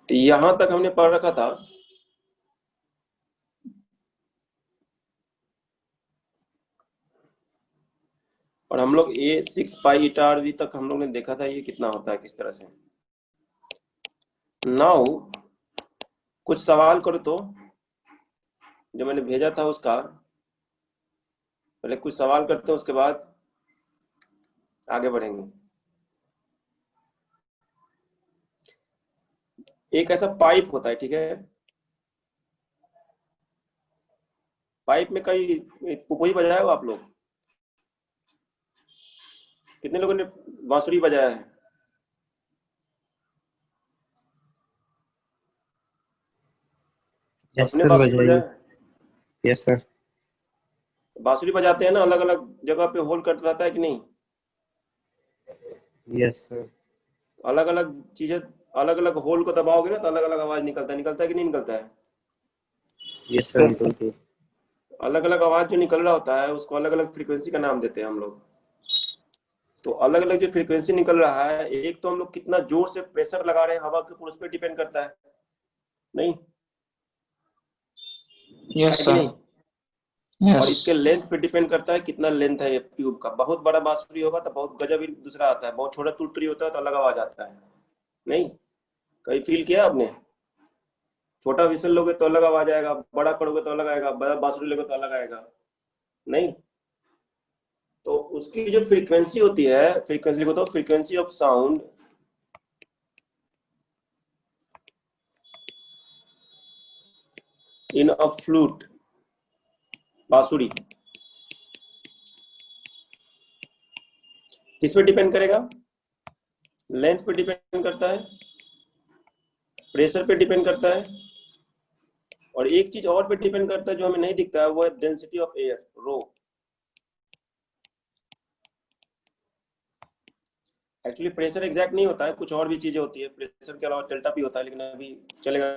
तो यहां तक हमने पढ़ रखा था। और हम लोग ए 6 पाई ईटा आर वी तक हम लोग ने देखा था ये कितना होता है किस तरह से। नाउ कुछ सवाल करो तो, जो मैंने भेजा था उसका पहले कुछ सवाल करते हैं, उसके बाद आगे बढ़ेंगे। एक ऐसा पाइप होता है, ठीक है। पाइप में कई पुपही बजाया हो आप लोग? कितने लोगों ने बांसुरी बजाया है? यस सबने सर, बांसुरी बजाया बजाइए। है? Yes sir. बांसुरी बजाते हैं ना, अलग अलग जगह पे होल कट रहता है कि नहीं? Yes sir. अलग अलग चीजें, अलग अलग होल को दबाओगे ना तो अलग अलग आवाज निकलता है कि नहीं निकलता है? यस सर, निकलती है। अलग अलग आवाज जो निकल रहा होता है उसको अलग अलग फ्रीक्वेंसी का नाम देते हैं हम लोग। तो अलग अलग जो फ्रीक्वेंसी निकल रहा है, एक तो हम लोग कितना जोर से प्रेशर लगा रहे हैं हवा के ऊपर, उस पर डिपेंड करता है, नहीं है यस कि सर। नहीं? और यस। इसके लेंथ पे डिपेंड करता है कितना लेंथ है ये ट्यूब का। बहुत बड़ा बांसुरी होगा तो बहुत गजब ही दूसरा आता है, बहुत छोटा तुरतुरी होता है तो अलग आवाज आता है, नहीं? कहीं फील किया आपने? छोटा विसल लोगे तो अलग आवाज आएगा, बड़ा करोगे तो अलग आएगा, बड़ा बांसुरी लोगे तो अलग आएगा, नहीं? तो उसकी जो फ्रीक्वेंसी होती है, फ्रीक्वेंसी लिखो तो frequency of sound in a flute, बांसुरी, किस पे डिपेंड करेगा? लेंथ पे डिपेंड करता है, प्रेशर पे डिपेंड करता है, और एक चीज और पे डिपेंड करता है जो हमें नहीं दिखता है, वो है density of air, rho. Actually pressure exact नहीं होता है, कुछ और भी चीजें होती है प्रेशर के अलावा। डेल्टा पी होता है, लेकिन अभी चलेगा,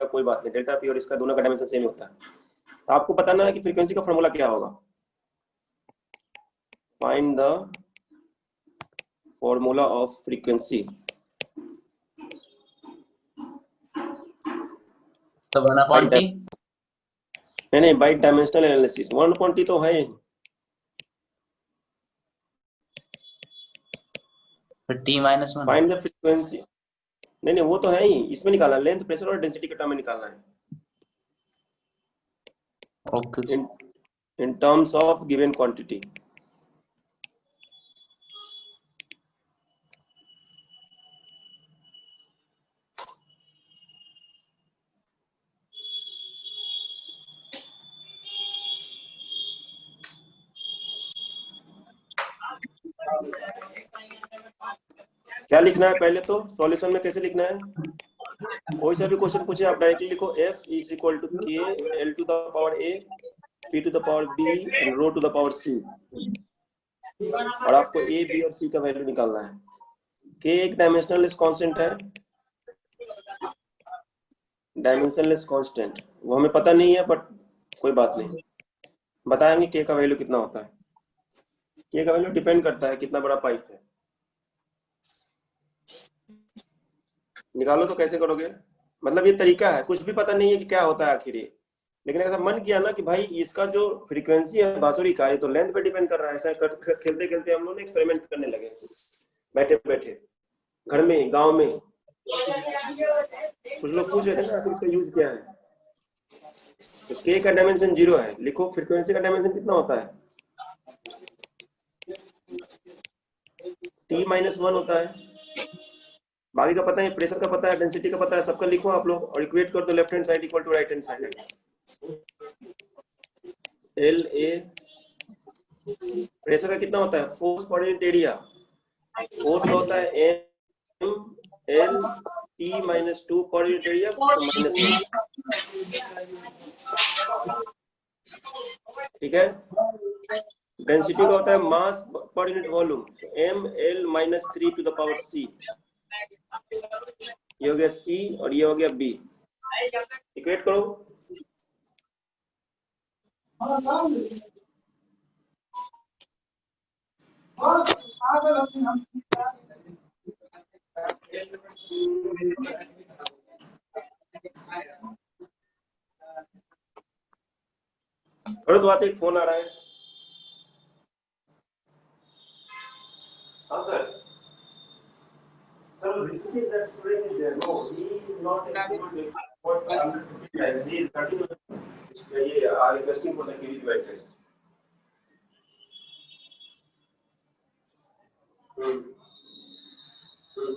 कोई बात नहीं। डेल्टा पी और इसका दोनों का डायमेंशन सेम होता है। तो आपको बताना है कि फ्रीक्वेंसी का फॉर्मूला क्या होगा। Find the formula of frequency. तो 1/T। नहीं नहीं, बाई डायमेंशनल एनालिसिस 1/T तो है। फिर T-1। फाइंड द फ्रीक्वेंसी, नहीं नहीं वो तो है ही, इसमें निकालना लेंथ, प्रेशर और डेंसिटी के टर्म में निकालना है, okay. In terms of given quantity. क्या लिखना है पहले तो सॉल्यूशन में, कैसे लिखना है? कोई सा भी क्वेश्चन पूछे आप डायरेक्टली लिखो F is equal to K L to the power a P to the power b and rho to the power c. और आपको ए बी और सी का वैल्यू निकालना है। के एक डायमेंशनलेस कांस्टेंट है, डायमेंशनलेस कांस्टेंट, वो हमें पता नहीं है, बट कोई बात नहीं, बताएंगे के का वैल्यू कितना होता है। के का वैल्यू डिपेंड करता है कितना बड़ा पाइप है। निकालो तो कैसे करोगे? मतलब ये तरीका है, कुछ भी पता नहीं है कि क्या होता है आखिर ये, लेकिन ऐसा मन किया ना कि भाई इसका जो फ्रीक्वेंसी है बांसुरी का, ये तो लेंथ पे डिपेंड कर रहा है। ऐसा खेलते खेलते हम लोग ने एक्सपेरिमेंट करने लगे, बैठे बैठे घर में, गांव में। कुछ लोग पूछ रहे थे ना आखिर इसका यूज क्या है। तो के का डायमेंशन 0 है, लिखो फ्रीक्वेंसी का डायमेंशन कितना होता है? T-1 होता है। बाकी का पता है, प्रेशर का पता है, डेंसिटी का पता है, सबका लिखो आप लोग और इक्वेट कर दो, left hand side equal to right hand side. L a, pressure का कितना होता है? Force per unit area. Force का होता है M L T-2 per unit area -1, ठीक है। डेंसिटी का होता है mass per unit volume, M L -3 to the power c. ये हो गया सी और ये हो गया बी, इक्वेट करो। और तो बात एक फोन आ रहा है। हाँ sir. Sir, recently that student is there. No, he is not able to export 150 times. He is continuously are requesting for the KVQI test. Hmm. Hmm.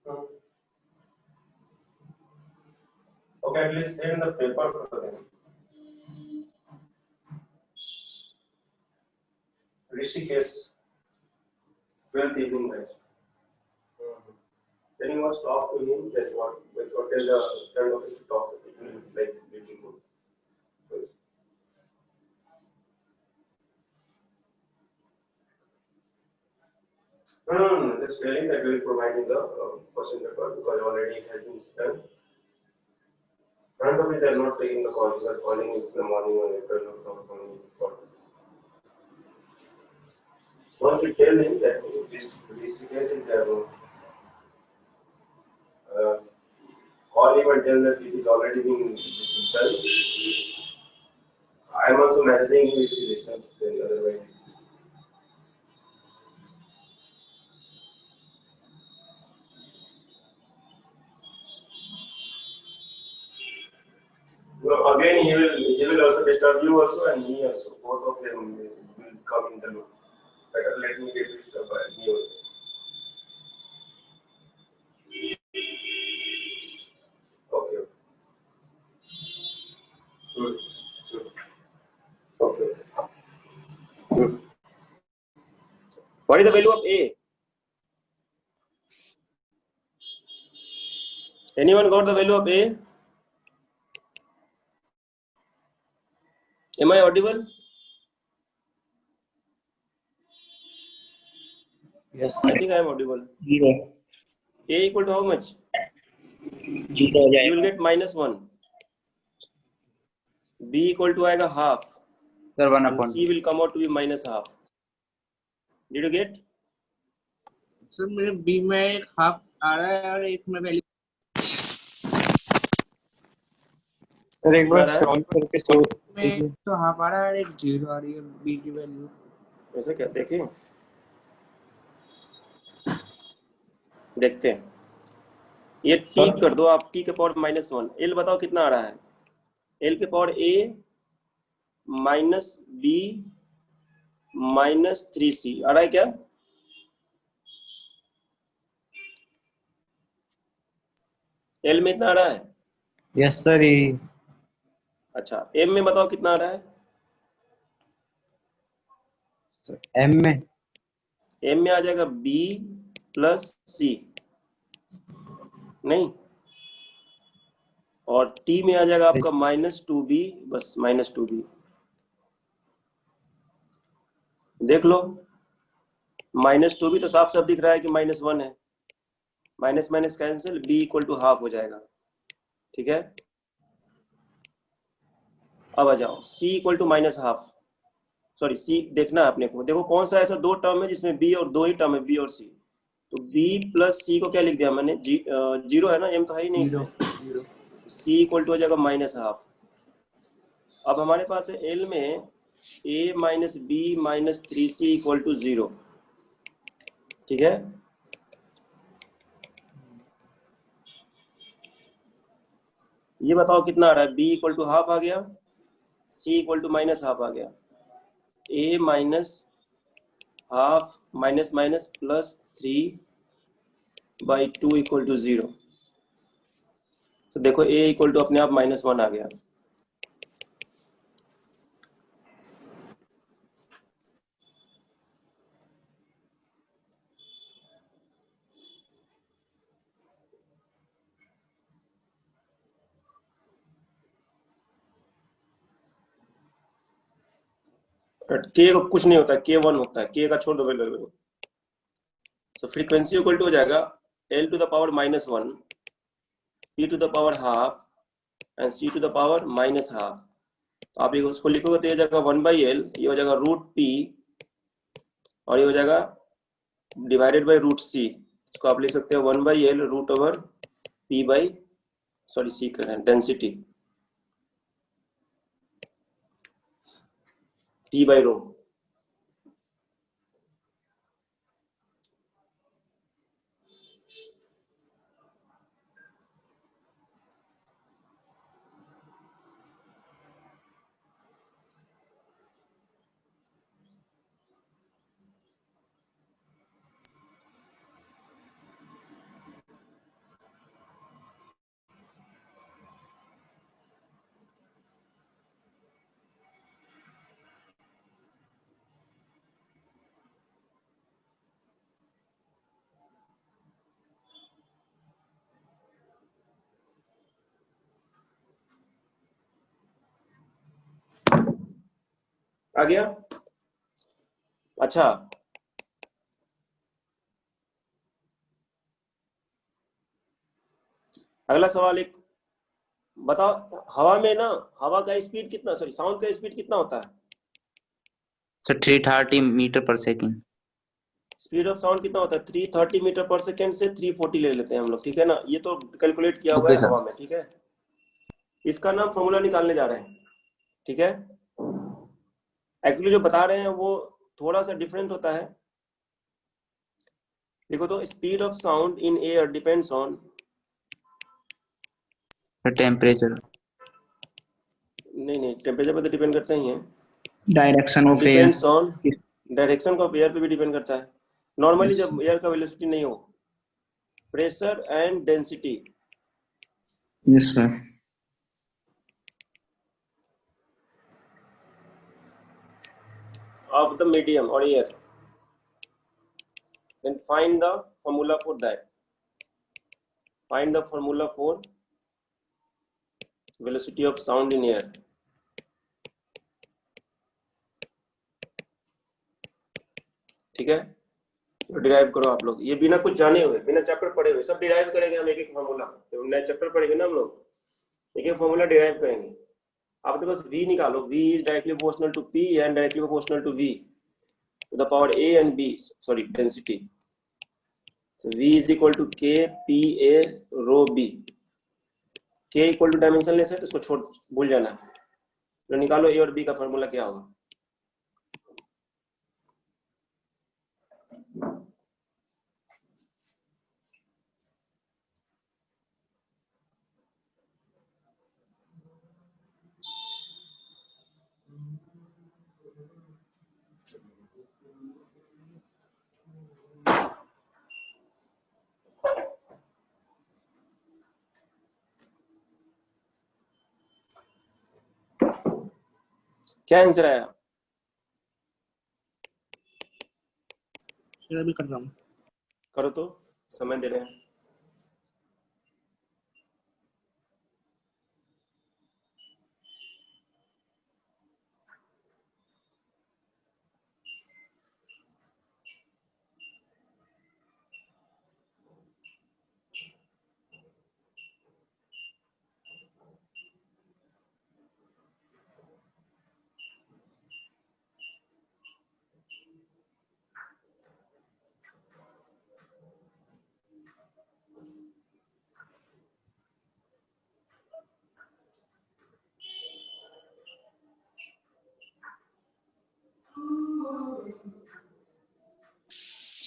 Hmm. Okay, at least send the paper for them. Rishikesh, 12th evening batch. Then you must talk to him that what is the kind of to talk to him, like little good. Just telling that we will provide you the question paper because already it has been done. Front of it, they are not taking the call because calling is in the morning or April or something. Once we tell him that this case is there, call him and tell that it is already being done. I am also messaging him if he listens, then otherwise. No, again, he will also disturb you also and me also. Both of them will come in the loop. Better let me get disturbed by me also. Okay. Good. Good. Okay. Good. What is the value of A? Anyone got the value of A? Am I audible? Yes, I sir. think I am audible. 0. A equal to how much? 0 हो You will जाएगा. get -1. B equal to आएगा half. Sir, 1 And upon C 2. will come out to be -half. Did you get? Sir मेरे B में एक half आ रहा है और एक में वैल्यू सर एक क्या बार रहा है? सॉल्व करके सो में तो हाफ आ रहा है और एक 0 आ रही है बी की वैल्यू. ऐसा क्या देखें? देखते हैं. ये टी सर कर दो आप, टी के पावर -1. एल बताओ कितना आ रहा है? एल के पावर ए माइनस बी -3c आ रहा है क्या? एल में इतना आ रहा है? यस सर ये अच्छा, एम में बताओ कितना आ रहा है? एम में एम में आ जाएगा बी प्लस सी, नहीं, और टी में आ जाएगा आपका -2b, बस -2b. देख लो, -2b तो साफ साफ दिख रहा है कि -1 है. Minus minus cancel, b equal to half हो जाएगा. ठीक है, अब आ जाओ c equal to -half. Sorry, c देखना है अपने को. देखो कौन सा ऐसा दो टर्म है जिसमें b और दो ही टर्म है, b और c. तो b प्लस c को क्या लिख दिया मैंने? जीरो है ना, m तो है ही नहीं इसमें. c इक्वल टू हो जाएगा -हाफ. अब हमारे पास है l में a minus b minus 3c equal to 0. ठीक है, ये बताओ कितना आ रहा है? b इक्वल टू हाफ आ गया, c इक्वल टू -हाफ आ गया. a minus half minus minus plus 3/2 equal to 0. तो देखो a इक्वल टू अपने आप -1 आ गया. के का कुछ नहीं होता है, के 1 होता है, के का छोड़ दो value. So frequency equal to हो जाएगा l to the power -1, p to the power half and c to the power -half. तो आप उसको लिखोगे तो ये हो जाएगा 1/L, ये हो जाएगा √P और ये हो जाएगा डिवाइडेड बाई √C। इसको आप लिख सकते हो 1/L √P बाई C करें डेंसिटी P बाई रो। आ गया? अच्छा, अगला सवाल एक बताओ, हवा में ना हवा का स्पीड कितना, सॉरी साउंड का स्पीड कितना होता है? सर 330 मीटर पर सेकंड। स्पीड ऑफ साउंड कितना होता है? 330 मीटर पर सेकेंड से 340 ले लेते हैं हम लोग, ठीक है ना? ये तो कैलकुलेट किया हुआ ओके है सर। हवा में, ठीक है? इसका नाम फॉर्मूला निकालने जा रहे हैं, ठीक है? एक्चुअली जो बता रहे हैं वो थोड़ा सा डिफरेंट होता है। देखो तो speed of sound in air depends on, temperature. नहीं टेम्परेचर पे तो डिपेंड करते ही हैं, direction of air. Depends on direction of air पे भी डिपेंड करता है। नॉर्मली जब एयर का वेलोसिटी नहीं हो, pressure and density yes sir. of the medium or air, then find the formula for that. Find the formula for velocity of sound in air. ठीक है, तो डिराइव करो आप लोग, ये बिना कुछ जाने हुए, बिना चैप्टर पढ़े हुए सब डिराइव करेंगे हम, एक एक फॉर्मूला। तो नए चैप्टर पढ़ेंगे ना हम लोग, एक एक फॉर्मूला डिराइव करेंगे। आप तो बस v निकालो, v is directly proportional to p and directly proportional to v to the power a and b, sorry density. So v is equal to k p a rho b, k equal to dimensionless है तो इसको छोड़ भूल जाना है। तो निकालो ए और बी का फॉर्मूला क्या होगा। क्या आंसर आया? सर अभी कर रहा हूँ। करो तो, समय दे रहे हैं।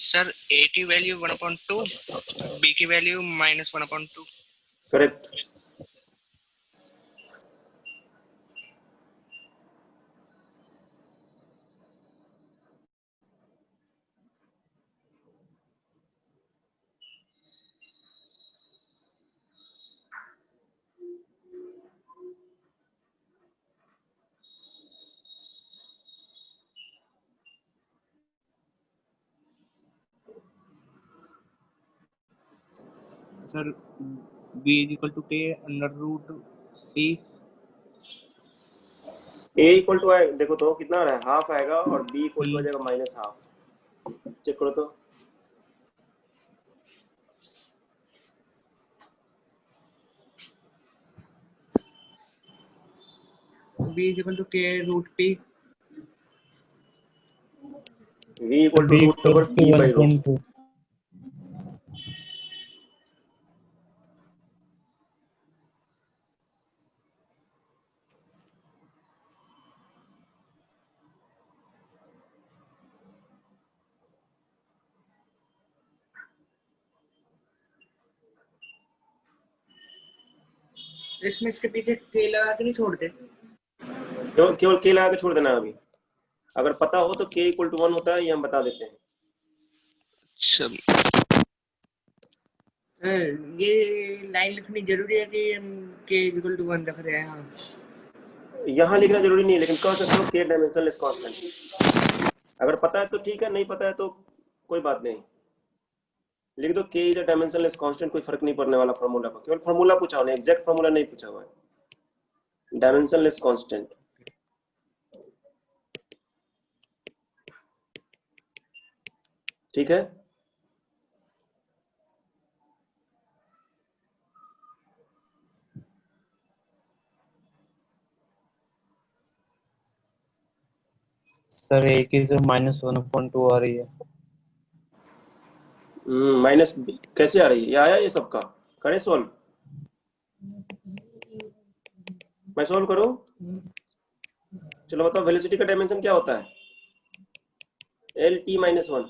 सर ए की वैल्यू 1/2, बी की value -1/2। Correct. Sir v equal to k under root t. A equal to देखो तो कितना आ रहा है, हाफ आएगा, और बी इक्वल टू आ जाएगा माइनस हाफ। चेक करो तो। b is equal to k root p। v equal to root over p by rho. इसमें इसके पीछे k लगा के नहीं छोड़ते? केवल k लगा के छोड़ देना है अभी। अगर पता हो तो k इक्वल टू 1 होता है, ये हम बता देते हैं। अच्छा, ये लाइन लिखनी जरूरी है कि हम k इक्वल टू 1 रख रहे हैं? हाँ, यहाँ लिखना जरूरी नहीं है, लेकिन कह सकते हो k डायमेंशनलेस कांस्टेंट। अगर पता है तो ठीक है, नहीं पता है तो कोई बात नहीं, लिख दो k is a dimensionless constant. कोई फर्क नहीं पड़ने वाला फार्मूला का, केवल फार्मूला पूछा हुआ है, एग्जैक्ट फार्मूला नहीं पूछा हुआ है। डायमेंशनलेस कांस्टेंट, ठीक है। सर ए की जो -1/2 आ रही है। माइनस कैसे आ रही है, ये आया ये सबका? करें सोल्व, मैं सोल्व करूं? चलो बताओ, वेलोसिटी का डायमेंशन क्या होता है? L T minus 1।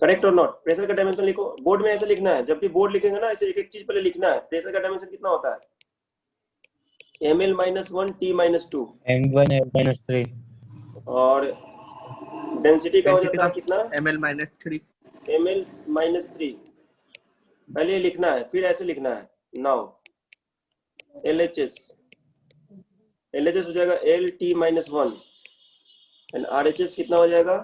करेक्ट और नॉट? प्रेशर का डायमेंशन लिखो, बोर्ड में ऐसे लिखना है, जब भी बोर्ड लिखेंगे ना ऐसे एक एक चीज पहले लिखना है। प्रेशर का डायमेंशन कितना होता है? ml -1 t -2, m1 m-3। और डेंसिटी का हो डेंसिटी जाता का है कितना? ml-3। ml -3। पहले ये लिखना है, फिर ऐसे लिखना है। नाउ LHS हो जाएगा LT -1, एंड RHS कितना हो जाएगा?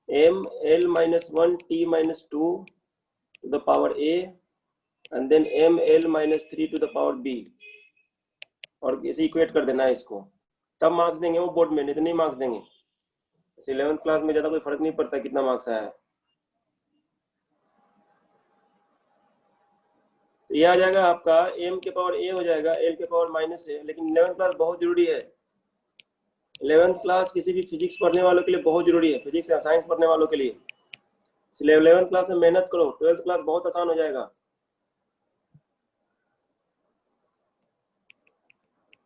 ml -1 t -2 to the power a, and then ml -3 to the power b, और इसे इक्वेट कर देना है इसको, तब मार्क्स देंगे वो बोर्ड में, नहीं तो नहीं मार्क्स देंगे। 11th क्लास में ज्यादा कोई फर्क नहीं पड़ता कितना मार्क्स आया है। तो ये आ जाएगा आपका m के पावर a हो जाएगा l के पावर -a। लेकिन 11th क्लास बहुत जरूरी है, 11th क्लास किसी भी फिजिक्स पढ़ने वालों के लिए बहुत जरूरी है, फिजिक्स या साइंस पढ़ने वालों के लिए। इसलिए 11th क्लास में मेहनत करो, 12th क्लास बहुत आसान हो जाएगा।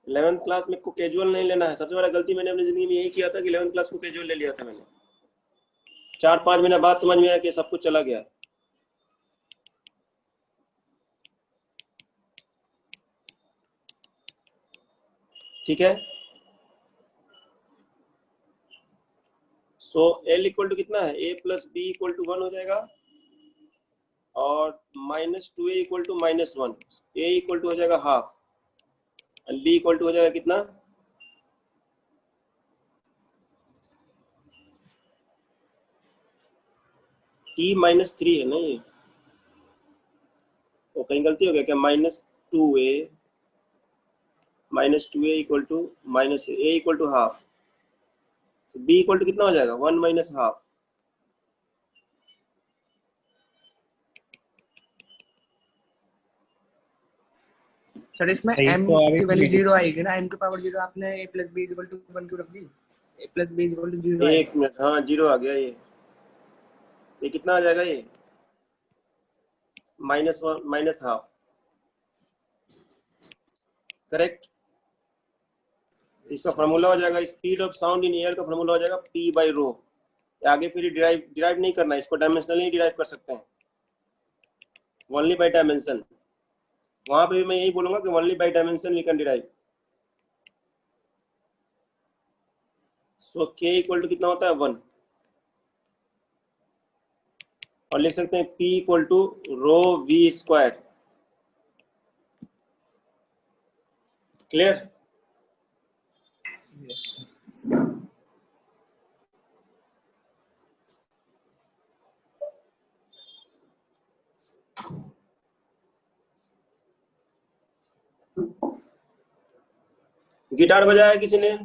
11th क्लास में को कैजुअल नहीं लेना है। सबसे बड़ा गलती मैंने अपनी जिंदगी में यही किया था कि 11th क्लास को कैजुअल ले लिया था मैंने। 4-5 महीना बाद समझ में आया कि सब कुछ चला गया। ठीक है, सो L इक्वल टू कितना है? a plus b equal to 1 हो जाएगा, और -2a equal to -1, a equal to हो जाएगा half, and b equal to हो जाएगा कितना? t -3 है ना ये, तो कहीं गलती हो गया क्या? -2a equal to -a equal to half, so b equal to कितना हो जाएगा? 1 माइनस हाफ। सर इसमें m की वैल्यू 0 आएगी ना, m की पावर 0। आपने a plus b equal to 1 क्यों रख दी? a plus b equal to 0 आएगा। एक मिनट, हाँ 0 आ गया। ये कितना आ जाएगा? ये -1 माइनस हाफ, करेक्ट। इसका फॉर्मूला हो जाएगा, speed of sound in air का फॉर्मूला हो जाएगा p बाई रो। आगे फिर डिराइव नहीं करना है इसको, डायमेंशनली डिराइव कर सकते हैं, ओनली बाय डायमेंशन। वहां पे भी मैं यही बोलूंगा कि only by dimension we can derive. So k equal to कितना होता है? 1, और लिख सकते हैं p इक्वल टू rho v square. Clear? Guitar बजाया किसी ने?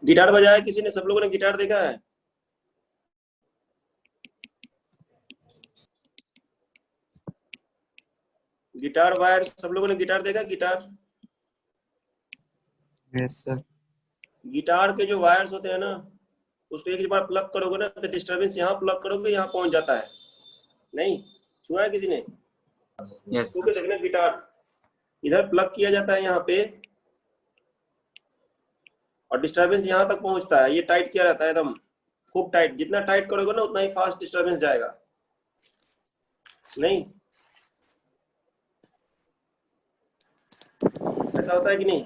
गिटार बजाया किसी ने? सब लोगों ने गिटार देखा है? गिटार वायर, सब लोगों ने गिटार देखा? Guitar, yes sir. गिटार के जो वायर्स होते हैं ना, उसको एक बार प्लग करोगे ना तो डिस्टरबेंस यहाँ प्लग करोगे यहाँ पहुंच जाता है। नहीं छुआ है किसी ने? यस छू के देखना, गिटार इधर प्लग किया जाता है यहाँ पे और डिस्टरबेंस यहाँ तक पहुंचता है। ये टाइट किया रहता है एकदम खूब टाइट। जितना टाइट करोगे ना उतना ही फास्ट डिस्टरबेंस जाएगा। नहीं ऐसा होता है कि नहीं?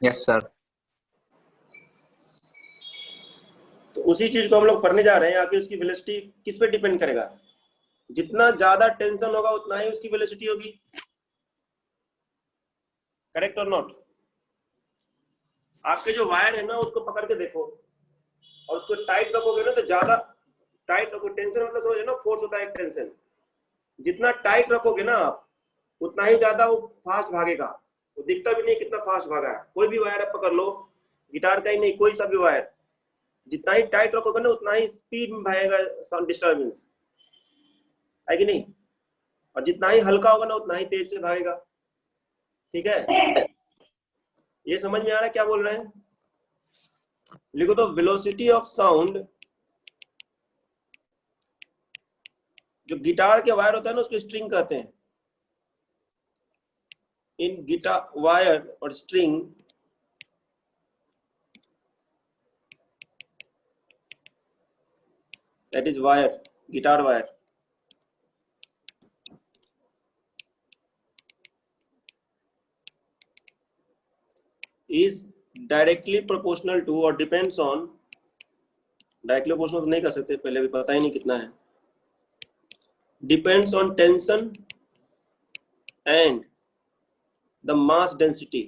Yes sir. तो उसी चीज को हम लोग पढ़ने जा रहे हैं। आखिर उसकी वेलोसिटी किस पे डिपेंड करेगा? जितना ज्यादा टेंशन होगा उतना ही उसकी वेलोसिटी होगी। करेक्ट और नॉट? आपके जो वायर है ना उसको पकड़ के देखो और उसको टाइट रखोगे ना तो ज्यादा टाइट रखो। टेंशन मतलब समझो ना, फोर्स होता है टेंशन। जितना टाइट रखोगे ना आप उतना ही ज्यादा वो फास्ट भागेगा। वो दिखता भी नहीं कितना फास्ट भागा है। कोई भी वायर आप पकड़ लो, गिटार का ही नहीं, कोई सा भी वायर, जितना ही टाइट रखोगे ना उतना ही स्पीड में भागेगा साउंड डिस्टर्बेंस, है कि नहीं? और जितना ही हल्का होगा ना उतना ही तेज से भागेगा। ठीक है, ये समझ में आ रहा है क्या बोल रहे हैं? लिखो तो, वेलोसिटी ऑफ साउंड, जो गिटार के वायर होता है ना उसको स्ट्रिंग कहते हैं। इन गिटार वायर और string, that is wire, guitar wire, is directly proportional to or depends on, directly proportional तो नहीं कर सकते, पहले भी पता ही नहीं कितना है, depends on tension and the mass density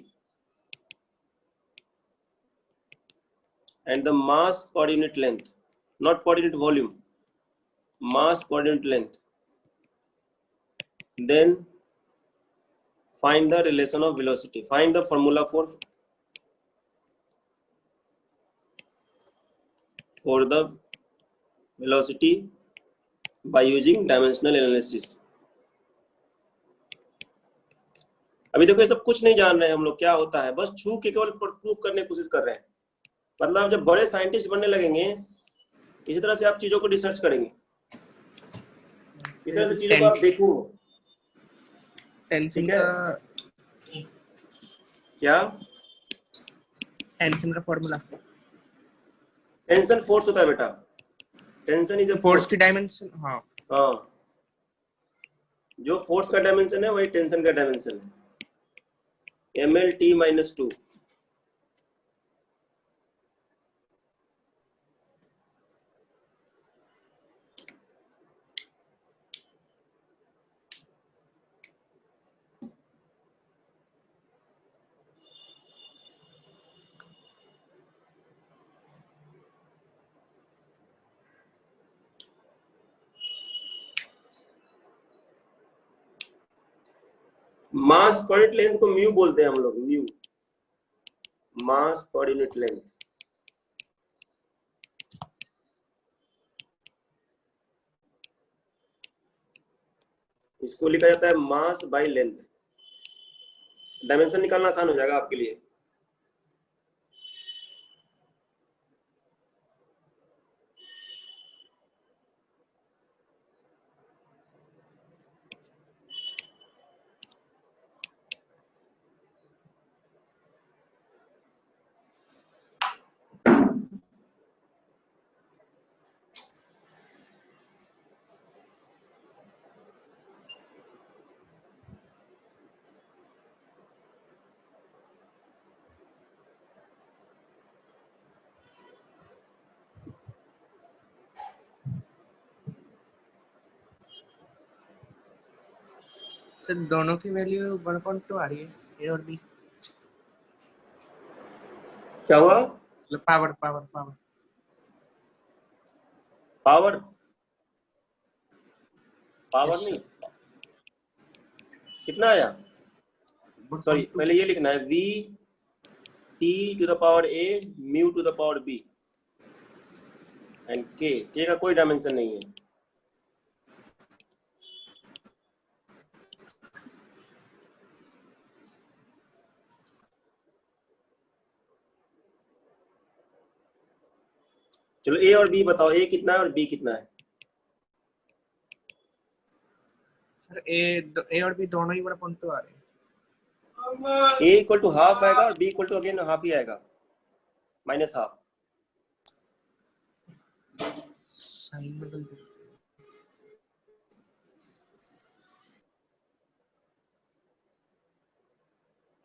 and the mass per unit length, not per unit volume, mass per unit length. Then find the relation of velocity. Find the formula for the velocity by using dimensional analysis. अभी देखो ये सब कुछ नहीं जान रहे हैं हम लोग क्या होता है, बस छू के केवल प्रूव करने की कोशिश कर रहे हैं। मतलब जब बड़े साइंटिस्ट बनने लगेंगे इसी तरह से आप चीजों को रिसर्च करेंगे, इस तरह से चीजों को आप देखोगे। टेंशन का क्या? टेंशन का फॉर्मूला, टेंशन फोर्स होता है बेटा, टेंशन इज अ फोर्स की डायमेंशन। हाँ हाँ, जो फोर्स का डायमेंशन है वही टेंशन का डायमेंशन है, mlt-2। मास पर यूनिट लेंथ को म्यू बोलते हैं हम लोग, म्यू, मास पर यूनिट लेंथ। इसको लिखा जाता है मास बाय लेंथ। डायमेंशन निकालना आसान हो जाएगा आपके लिए। सर दोनों की वैल्यू 1.2 आ रही है, ए और बी। क्या हुआ? मतलब power power power power power Yes, नहीं, sir. कितना आया? सॉरी, 1.2 पहले ये लिखना है v t to the power a mu to the power b and k का कोई डायमेंशन नहीं है। चलो a और b बताओ, a कितना है और b कितना है? सर ए और बी दोनों ही 1.2 आ रहे हैं। a इक्वल टू हाफ आएगा और b equal to again half ही आएगा, माइनस हाफ। साइन बदल दो।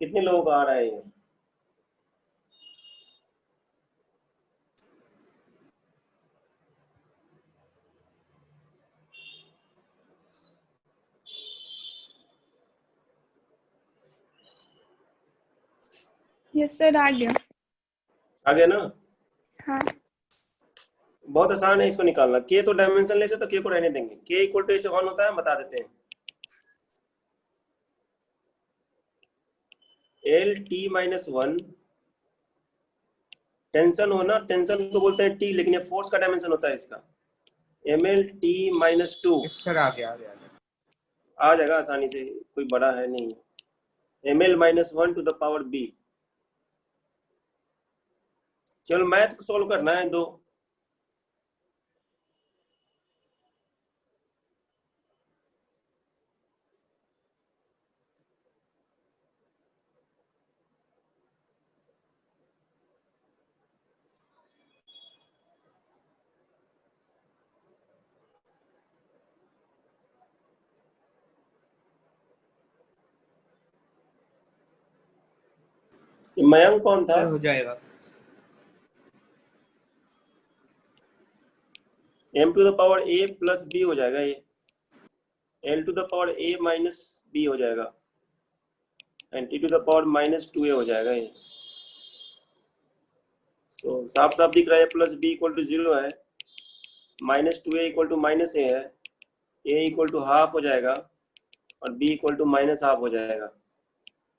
कितने लोगों का आ रहा है ये? यस सर, आ गया। आ गया ना? हाँ बहुत आसान है इसको निकालना। k तो डायमेंशन लेस है तो k को रहने देंगे। k इक्वल टू ऐसे 1 होता है, बता देते हैं। l t माइनस 1, टेंशन हो ना, टेंशन को बोलते हैं t, लेकिन ये फोर्स का डायमेंशन होता है इसका। ml t minus 2 yes sir, आ गया। आ जाएगा आसानी से, कोई बड़ा है नहीं। ml minus 1 to the power b। चलो मैथ को सोल्व करना है दो। मयंक कौन था? सर हो जाएगा। m to the power a plus b हो जाएगा ये, l to the power a minus b हो जाएगा and t to the power minus 2a हो जाएगा ये। तो साफ साफ दिख रहा है प्लस b इक्वल टू 0 है, minus 2a equal to minus a है, a इक्वल टू हाफ हो जाएगा और b equal to minus half हो जाएगा।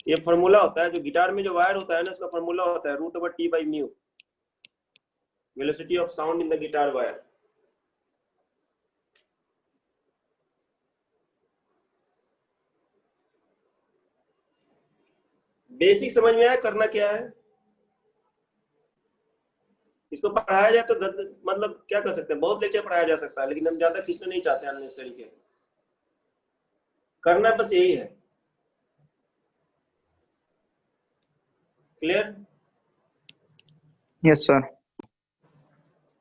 ये फॉर्मूला होता है जो गिटार में जो वायर होता है ना, उसका फॉर्मूला होता है root over t by mu, velocity of sound in the guitar wire. Basic समझ में आया करना क्या है? इसको पढ़ाया जाए तो मतलब क्या कर सकते हैं, बहुत लेक्चर पढ़ाया जा सकता है, लेकिन हम ज्यादा खींचना नहीं चाहते अननेसेसरी के। करना बस यही है। क्लियर? Yes sir.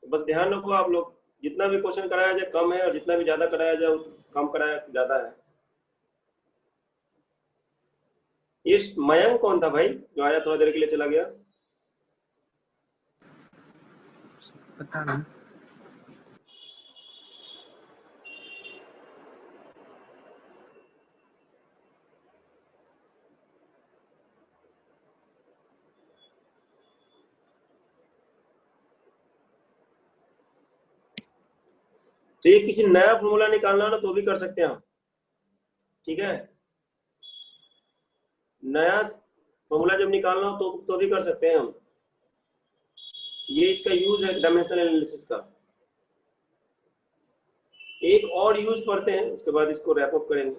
बस ध्यान रखो आप लोग, जितना भी क्वेश्चन कराया जाए कम है और जितना भी ज्यादा कराया जाए कम कराया ज्यादा है। ये मयंक कौन था भाई जो आया थोड़ा देर के लिए चला गया? पता नहीं। तो ये किसी नया फॉर्मूला निकालना हो ना तो भी कर सकते हैं हम, ठीक है? नया फॉर्मूला जब निकालना हो तो भी कर सकते हैं हम। ये इसका यूज है डायमेंशनल एनालिसिस का। एक और यूज पढ़ते हैं, उसके बाद इसको रैप अप करेंगे।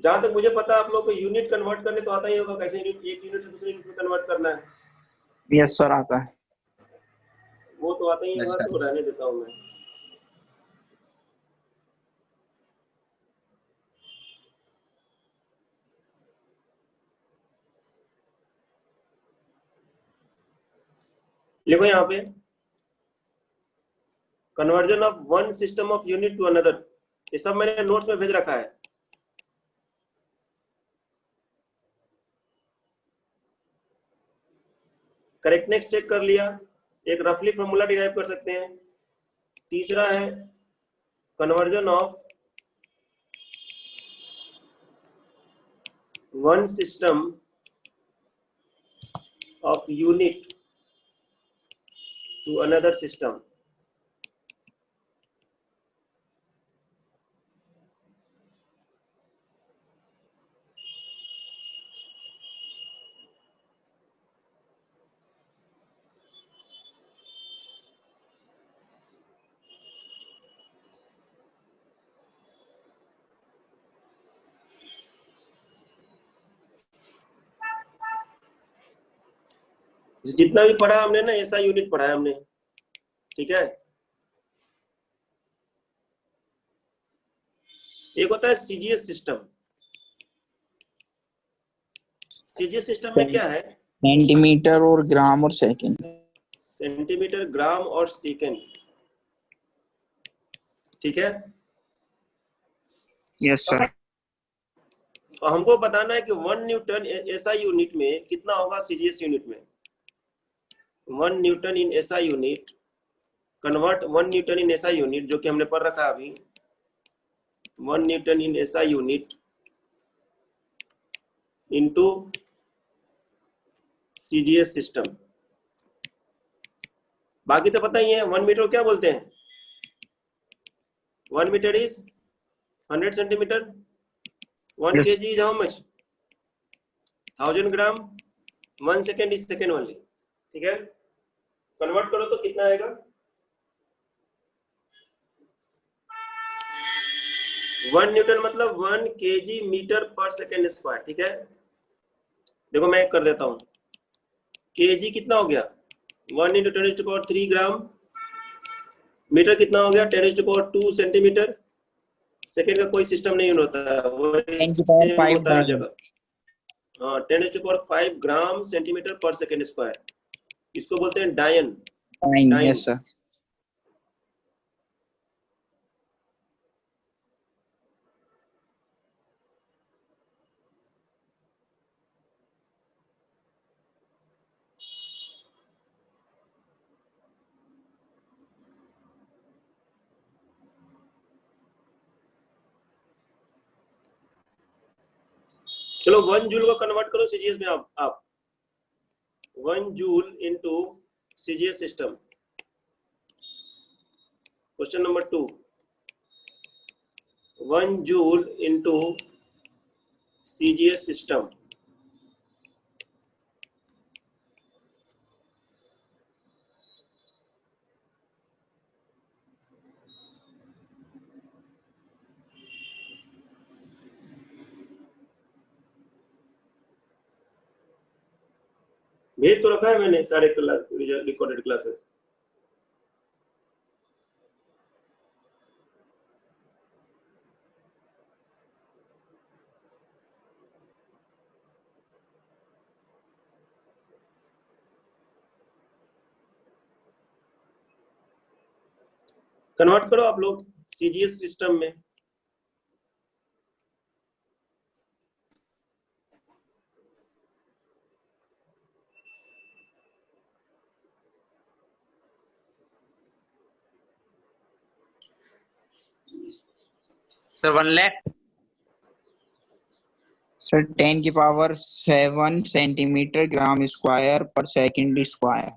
जहां तक मुझे पता है आप लोग को यूनिट कन्वर्ट करने तो आता ही होगा, कैसे यूनिट एक यूनिट से दूसरे यूनिट में कन्वर्ट करना है, यस सर, आता है। वो तो आता ही Yes, होगा, sir. तो रहने देता हूं मैं। देखो यहाँ पे conversion of one system of unit to another, ये सब मैंने नोट्स में भेज रखा है। करेक्टनेस चेक कर लिया, एक रफली फॉर्मूला डिराइव कर सकते हैं। तीसरा है conversion of one system of unit to another system. जितना भी पढ़ा हमने ना ऐसा यूनिट पढ़ा है हमने, ठीक है। एक होता है सीजीएस सिस्टम। सीजीएस सिस्टम में क्या है? सेंटीमीटर और ग्राम और सेकंड। सेंटीमीटर, ग्राम और सेकंड, ठीक है। Yes sir. तो हमको बताना है कि 1 न्यूटन एसआई यूनिट में कितना होगा सीजीएस यूनिट में। 1 Newton in SI unit, convert 1 Newton in SI unit, जो कि हमने पढ़ रखा है अभी। 1 Newton in SI unit into CGS system. बाकी तो पता ही है। 1 मीटर क्या बोलते हैं? 1 metre is 100 centimetre. 1 Yes. kg is how much? 1000 gram. 1 second is second only, ठीक है। कन्वर्ट करो तो कितना आएगा? 1 न्यूटन मतलब 1 kg मीटर पर सेकेंड स्क्वायर, ठीक है। देखो मैं कर देता हूं। kg कितना हो गया? 1 into 10 to the power 3 gram. Metre कितना हो गया? 10 to the power 2 centimetre. Second का कोई सिस्टम नहीं होता है, वो 10 to the power 5 होता है ग्राम। जगह। हाँ, 10 to the power 5 gram centimetre पर सेकेंड स्क्वायर। इसको बोलते हैं डायन। Yes sir. चलो 1 जूल को कन्वर्ट करो सीजीएस में। आप 1 joule into CGS system. Question number 2, 1 joule into CGS system. भेज तो रखा है मैंने सारे क्लास रिकॉर्डेड क्लासेस। कन्वर्ट करो आप लोग सीजीएस सिस्टम में। सर 1 लाख। सर 10 की पावर 7 सेंटीमीटर ग्राम स्क्वायर पर सेकंड स्क्वायर।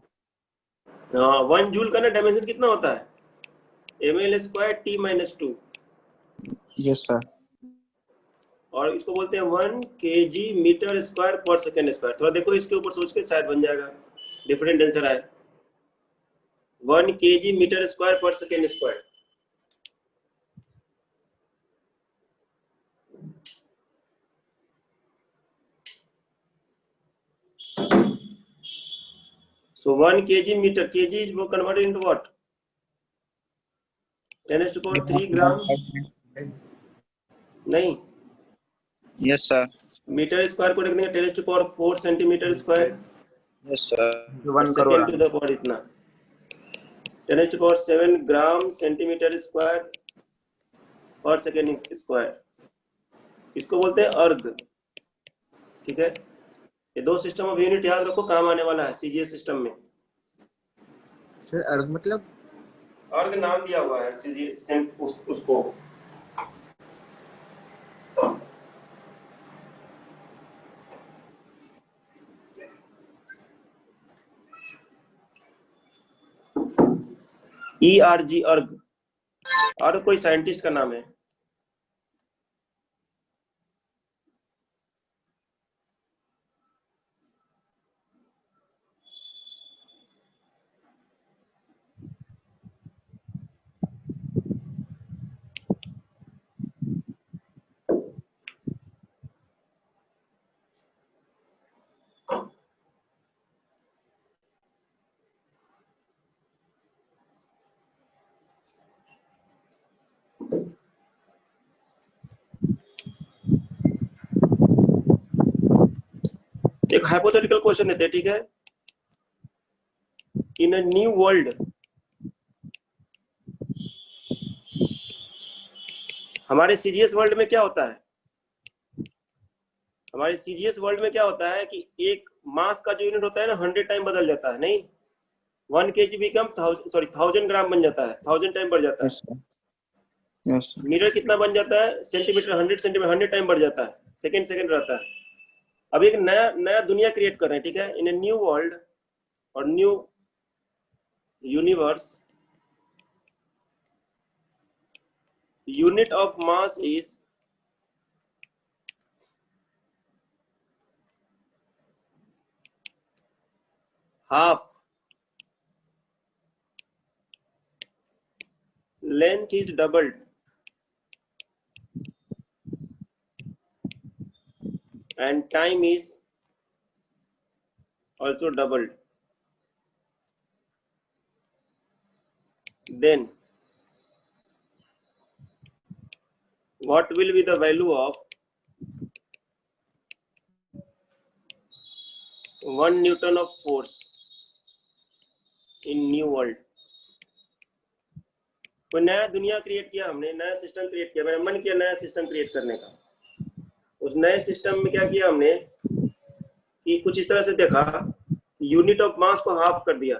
हाँ, 1 जूल का ना डायमेंशन कितना होता है? ml square t minus 2। Yes sir. और इसको बोलते हैं 1 kg मीटर स्क्वायर पर सेकेंड स्क्वायर। थोड़ा देखो इसके ऊपर सोच के, शायद बन जाएगा। डिफरेंट आंसर आए। 1 kg मीटर स्क्वायर पर second square. So 1 kg meter, kg is converted into what? 10 to the power 3 ग्राम। नहीं, यस सर। मीटर स्क्वायर को लिख देंगे 10 to the power 4 centimetre square. Yes sir. 1 crore. Second to the power इतना 10 to the power 7 gram centimetre square पर second square. इसको बोलते हैं अर्ग, ठीक है। ये दो सिस्टम ऑफ यूनिट याद रखो, काम आने वाला है सीजीएस सिस्टम में। सर अर्ग मतलब? अर्ग नाम दिया हुआ है सीजीएस उसको। ERG, अर्ग, और कोई साइंटिस्ट का नाम है। एक हाइपोथेटिकल क्वेश्चन देते हैं, ठीक है। इन अ न्यू वर्ल्ड, हमारे सीजीएस वर्ल्ड में क्या होता है, हमारे सीजीएस वर्ल्ड में क्या होता है कि एक मास का जो यूनिट होता है ना 100 टाइम बदल जाता है, नहीं 1 kg बिकम 1000 ग्राम बन जाता है, 1000 टाइम बढ़ जाता है। यस मीटर कितना बन जाता है, सेंटीमीटर 100 सेंटीमीटर 100 टाइम बढ़ जाता है, सेकंड सेकंड रहता है। अब एक नया नया दुनिया क्रिएट कर रहे हैं, ठीक है, इन ए न्यू वर्ल्ड और new universe, unit of mass is half, length is doubled and time is also doubled, then what will be the value of 1 Newton of force in new world? कोई नया दुनिया create किया हमने, नया system create किया, मेरा मन किया नया सिस्टम क्रिएट करने का। उस नए सिस्टम में क्या किया हमने कि कुछ इस तरह से देखा, यूनिट ऑफ मास को हाफ कर दिया,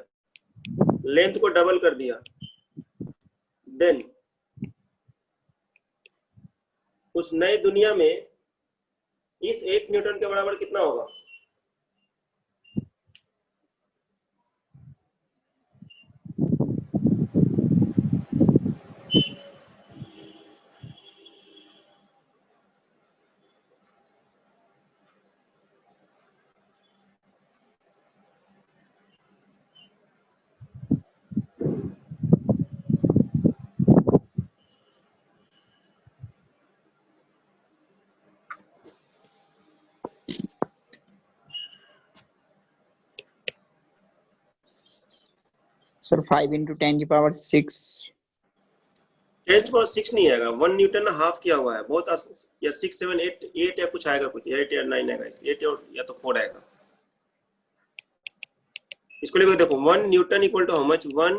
लेंथ को डबल कर दिया, देन उस नए दुनिया में इस 1 न्यूटन के बराबर कितना होगा? सर 5 × 10⁶। 10⁶ नहीं आएगा, 1 न्यूटन हाफ किया हुआ है, बहुत या 6 7 8 या कुछ आएगा, कुछ 8 या 9 आएगा, 8 या तो 4 आएगा। इसको लिखो, देखो 1 newton equal to how much, 1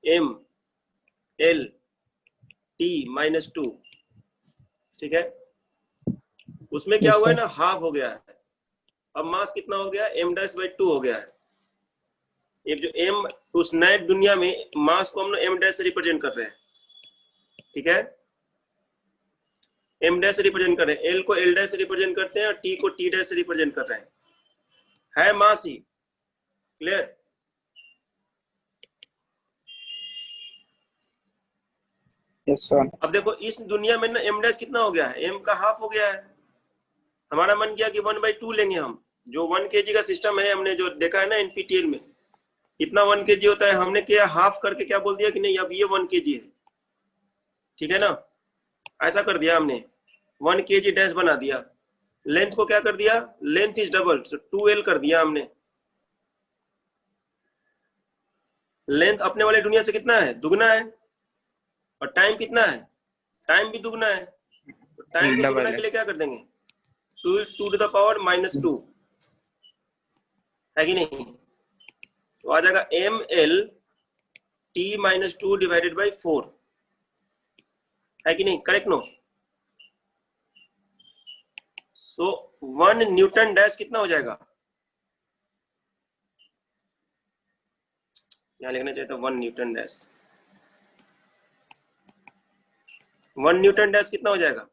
ml t - 2, ठीक है। उसमें क्या हुआ है ना, हाफ हो गया है। अब मास कितना हो गया, m'/2 हो गया है। एक जो m, उस नए दुनिया में मास को हम लोग m' से रिप्रेजेंट कर रहे हैं, ठीक है, m' से रिप्रेजेंट कर रहे हैं, l को l' से रिप्रेजेंट करते हैं और t को t' से रिप्रेजेंट कर रहे हैं, है मास ही। क्लियर? Yes sir. अब देखो इस दुनिया में ना m' कितना हो गया है, m का हाफ हो गया है। हमारा मन किया कि 1/2 लेंगे हम, जो 1 kg का सिस्टम है, हमने जो देखा है ना NPTEL में, इतना 1 kg होता है, हमने किया हाफ करके क्या बोल दिया कि नहीं अब ये 1 kg है, ठीक है ना, ऐसा कर दिया हमने, 1 kg डैश बना दिया। लेंथ को क्या कर दिया, लेंथ इज डबल, 2l कर दिया हमने। लेंथ अपने वाले दुनिया से कितना है, दुगना है, और टाइम कितना है, टाइम भी दुगना है। तो टाइम को दुगना के लिए क्या कर देंगे, 2 to the power -2, है कि नहीं? तो आ जाएगा ml t - 2 / 4, है कि नहीं? Correct no? So 1 newton dash कितना हो जाएगा, यहाँ लिखना चाहिए था 1 न्यूटन डैश। 1 न्यूटन डैश कितना हो जाएगा,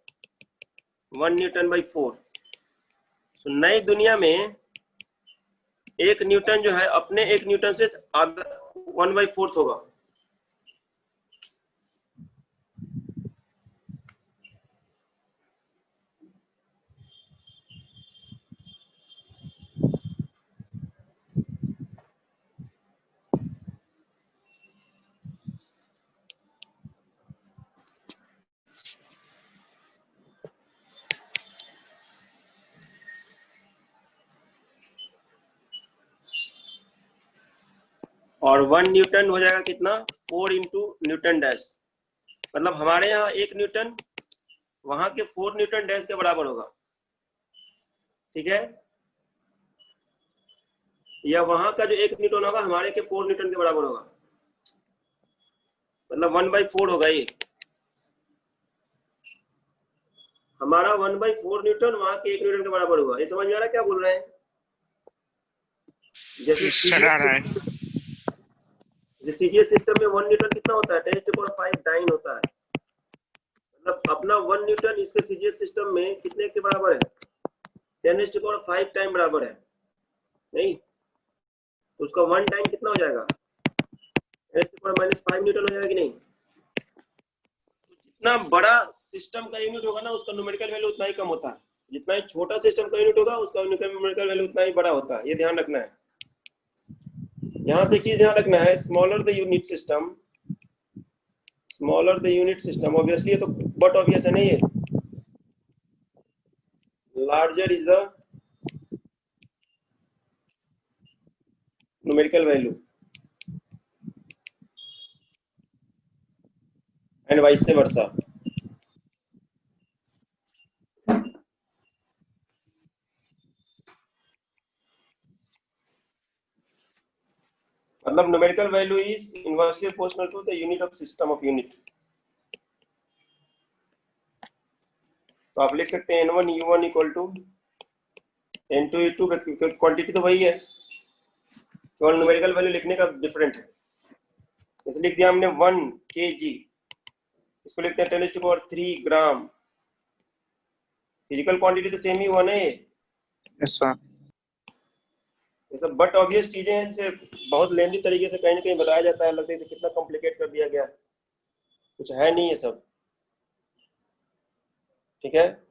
1 N/4। तो नई दुनिया में 1 न्यूटन जो है अपने 1 न्यूटन से 1/4 होगा, और 1 न्यूटन हो जाएगा कितना 4 इंटू न्यूटन डैश, मतलब हमारे यहाँ 1 न्यूटन वहां के 4 न्यूटन डैश के बराबर होगा, ठीक है, या वहां का जो 1 न्यूटन होगा हमारे के 4 न्यूटन के बराबर होगा, मतलब 1/4 होगा ये हमारा 1/4 न्यूटन वहां के 1 न्यूटन के बराबर होगा। ये समझ में आ रहा है क्या बोल रहे हैं? जैसे सर आ रहा है। सीजीएस सिस्टम में 1 न्यूटन कितना होता है 10⁵ डाइन होता है, मतलब अपना 1 न्यूटन इसके सीजीएस सिस्टम में कितने के बराबर है 10⁵ टाइम बराबर है, नहीं तो उसका 1 टाइम कितना हो जाएगा 10⁻⁵ न्यूटन हो जाएगा कि नहीं। जितना बड़ा सिस्टम का यूनिट होगा ना उसका न्यूमेरिकल वैल्यू उतना ही कम होता है, जितना ही छोटा सिस्टम का यूनिट होगा उसका न्यूमेरिकल वैल्यू उतना ही बड़ा होता है, ये ध्यान रखना है। यहां से एक चीज ध्यान रखना है, smaller the unit system obviously ये तो बट ऑब्वियस है नहीं है, larger is the numerical value and vice versa. मतलब numerical value is inversely proportional to the unit of system of unit. तो आप लिख सकते हैं n1 u1 equal to n2 u2, quantity तो वही है, केवल न्यूमेरिकल वैल्यू लिखने का डिफरेंट है। जैसे लिख दिया हमने 1 kg, इसको लिखते हैं 10⁻³ ग्राम, फिजिकल क्वांटिटी तो सेम ही हुआ ना ये। Yes sir. ये सब बट ऑब्वियस चीजें हैं, इनसे बहुत लेंदी तरीके से कहीं ना कहीं बताया जाता है, लगता है इसे कितना कॉम्प्लिकेट कर दिया गया, कुछ है नहीं ये सब, ठीक है।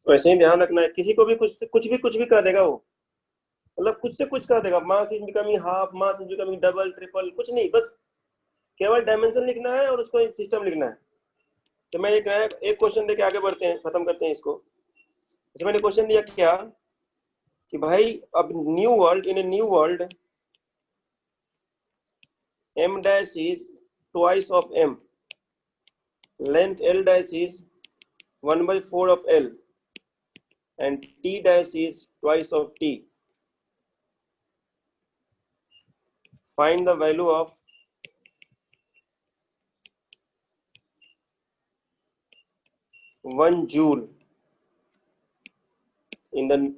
तो ऐसे ही ध्यान रखना है, किसी को भी कुछ भी कह देगा वो, मतलब कुछ से कुछ कह देगा, mass is becoming half, mass is becoming double, triple, कुछ नहीं, बस केवल डायमेंशन लिखना है और उसको सिस्टम लिखना है। तो मैं एक क्वेश्चन देके आगे बढ़ते हैं, खत्म करते हैं इसको। जैसे मैंने क्वेश्चन दिया क्या कि भाई अब new world, in a new world m dash is twice of m, length l dash is 1/4 of l, and t dash is twice of t. Find the value of one joule in the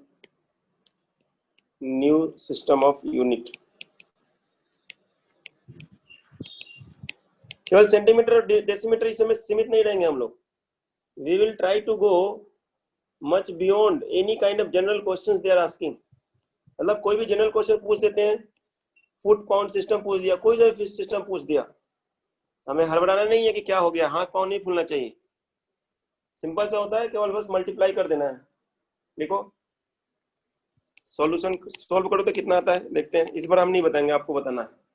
new system of unit. केवल centimetre और decimetre इसमें सीमित नहीं रहेंगे हम लोग, we will try to go much beyond any kind of general questions they are asking. मतलब कोई भी जनरल क्वेश्चन पूछ देते हैं, फुट पाउंड सिस्टम पूछ दिया, कोई सा सिस्टम पूछ दिया, हमें हड़बड़ाना नहीं है कि क्या हो गया, हाथ पाँव नहीं फूलना चाहिए, सिंपल सा होता है, केवल बस मल्टीप्लाई कर देना है। देखो सॉल्यूशन सॉल्व करो तो कितना आता है देखते हैं, इस बार हम नहीं बताएंगे, आपको बताना है।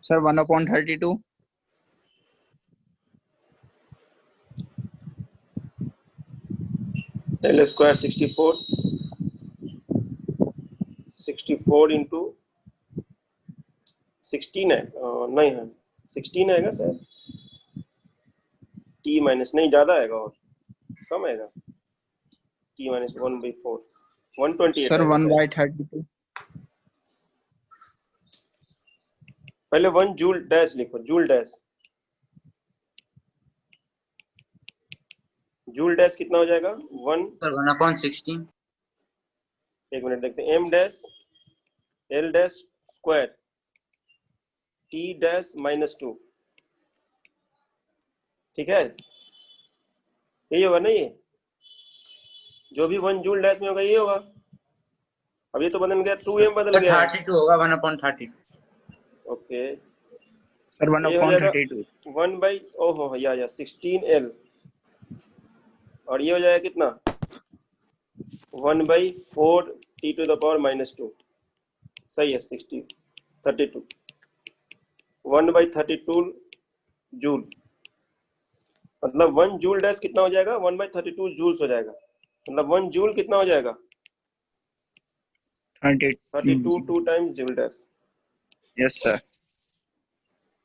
सर 1/32। l square 64 इंटू 16 है, नहीं है 16 आएगा सर, t टी माइनस, नहीं ज्यादा आएगा और कम आएगा, टी माइनस 1/4 128 सर आएगा 1/32। पहले 1 जूल डैश लिखो, जूल डैश, जूल डैश कितना हो जाएगा 1, सर 1/16। एक मिनट देखते हैं, m dash l dash square t dash -2, ठीक है, यही होगा ना, ये जो भी 1 जूल डैश में होगा ये होगा। अब ये तो बदल गया, 2m बदल गया है, 32 होगा 1/32। ओके, सर ये हो जाएगा 1/32। 1 बाई ओहो या 16l, और ये हो जाएगा कितना 1/4 t⁻², सही है 32 1/32 जूल, मतलब 1 जूल डैश कितना हो जाएगा 1/32 जूल्स हो जाएगा, मतलब 1 जूल कितना हो जाएगा 32 2 times joule dash. Yes sir.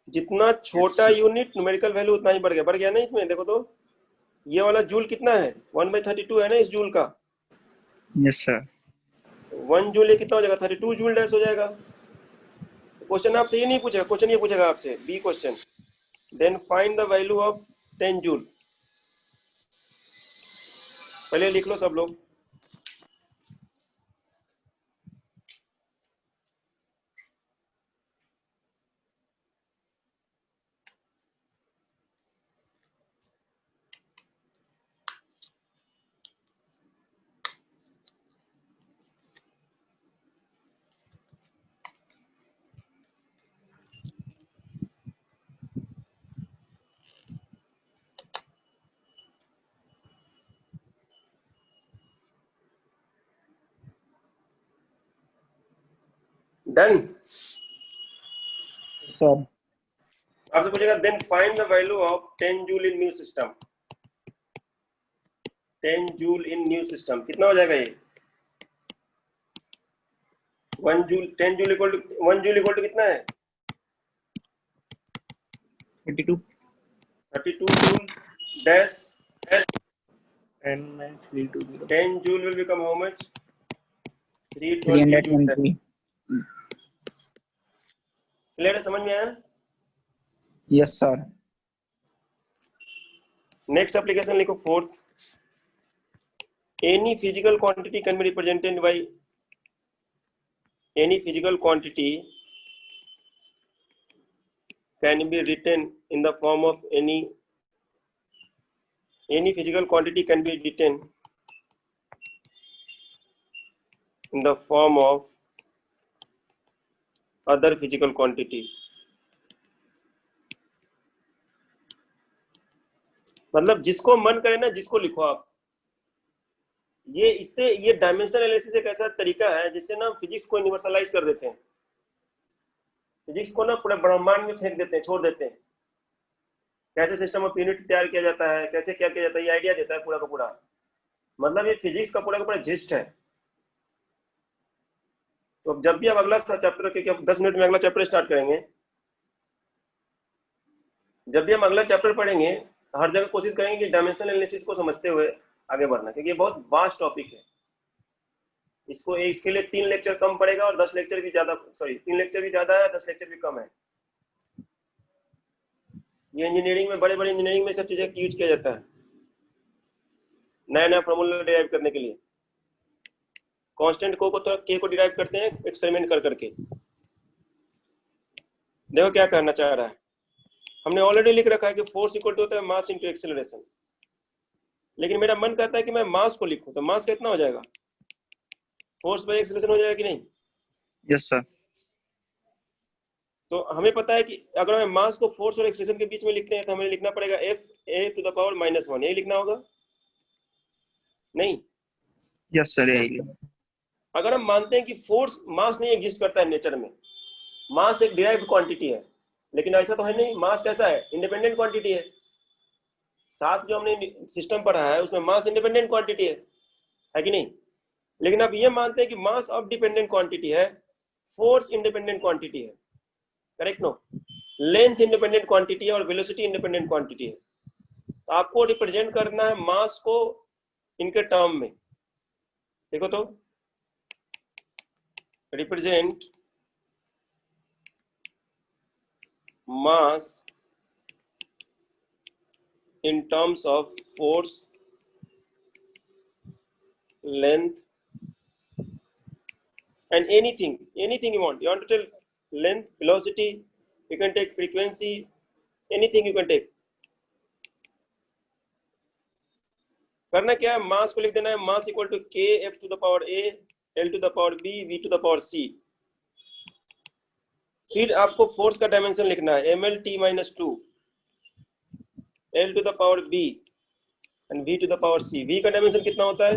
जितना छोटा यूनिट न्यूमेरिकल वैल्यू उतना ही बढ़ गया ना इसमें, देखो तो ये वाला जूल कितना है 1/32 है ना इस जूल का, यस सर। 1 जूल ये कितना हो जाएगा 32 जूल डैश हो जाएगा। क्वेश्चन आपसे ये नहीं पूछेगा, क्वेश्चन ये पूछेगा आपसे b question, then find the value of 10 joule. पहले लिख लो सब लोग, डन। सर आपसे पूछेगा then find the value of 10 joule in new system, 10 joule in new system कितना हो जाएगा ये 1 joule, 10 joule equal to 1 joule equal to कितना है 32 joule dash, 10 10 joule will become how much 320 joule dash. 320। Clear है, समझ में आया? Yes sir. नेक्स्ट एप्लीकेशन लिखो fourth, any physical quantity can be represented by any physical quantity can be written in the form of any physical quantity can be written in the form of other physical quantity। मतलब जिसको मन करे ना जिसको लिखो आप, ये इससे ये डायमेंशनल एनालिसिस एक ऐसा तरीका है जिससे ना फिजिक्स को यूनिवर्सलाइज कर देते हैं, फिजिक्स को ना पूरे ब्रह्मांड में फेंक देते हैं, छोड़ देते हैं, कैसे सिस्टम ऑफ यूनिट तैयार किया जाता है, कैसे क्या किया जाता है, ये आइडिया देता है पूरा का पूरा। मतलब ये फिजिक्स का पूरा जिस्ट है। तो अब जब भी आप अगला चैप्टर, क्योंकि अब 10 मिनट में अगला चैप्टर स्टार्ट करेंगे, जब भी हम अगला चैप्टर पढ़ेंगे हर जगह कोशिश करेंगे कि डायमेंशनल एनालिसिस को समझते हुए आगे बढ़ना, क्योंकि ये बहुत वास्ट टॉपिक है। इसके लिए 3 लेक्चर कम पड़ेगा और 10 लेक्चर भी ज्यादा, सॉरी 3 लेक्चर भी ज्यादा है, 10 लेक्चर भी कम है। ये इंजीनियरिंग में, बड़े बड़े इंजीनियरिंग में सब चीजें यूज किया जाता है नया नया फॉर्मूला डिराइव करने के लिए। कांस्टेंट को तो के को डिराइव करते हैं एक्सपेरिमेंट कर करके। देखो क्या करना चाह रहा है, हमने ऑलरेडी लिख रखा है कि फोर्स इक्वल टू होता है मास इनटू एक्सेलरेशन, लेकिन मेरा मन कहता है कि मैं मास को लिखूं, तो मास कितना हो जाएगा फोर्स बाय एक्सेलरेशन हो जाएगा कि नहीं? Yes sir. तो हमें पता है कि अगर हमें मास को फोर्स और एक्सेलरेशन के बीच में लिखते हैं तो हमें लिखना पड़ेगा F(a⁻⁻1), यही लिखना होगा नहीं? यस सर यही। अगर हम मानते हैं कि फोर्स, मास नहीं एग्जिस्ट करता है नेचर में, मास एक डिराइव्ड क्वांटिटी है, लेकिन ऐसा तो है नहीं। मास कैसा है, इंडिपेंडेंट क्वांटिटी है। साथ जो हमने सिस्टम पढ़ा है उसमें मास इंडिपेंडेंट क्वांटिटी है कि नहीं? लेकिन आप ये मानते हैं कि मास अब डिपेंडेंट क्वांटिटी है, फोर्स इंडिपेंडेंट क्वांटिटी है, correct no? Length independent quantity है और वेलोसिटी इंडिपेंडेंट क्वांटिटी है, तो आपको रिप्रेजेंट करना है मास को इनके टर्म में। देखो तो, represent mass in terms of force, length, and anything you want. You want to tell length, velocity, you can take frequency, anything you can take. करना क्या है, मास को लिख देना है mass equal to k f to the power a l to the power b v to the power c। फिर आपको force का डायमेंशन लिखना है ml t minus 2 l to the power b and v to the power c। v का dimension कितना होता है?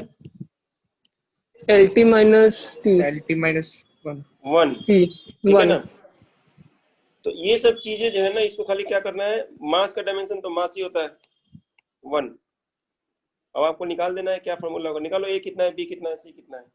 LT minus T. LT minus 1 1। T. ठीक है ना? 1. तो ये सब चीजें जो है ना, इसको खाली क्या करना है, मास का डायमेंशन तो मास ही होता है 1। अब आपको निकाल देना है क्या फॉर्मूला होगा, निकालो a कितना है, b कितना है, c कितना है।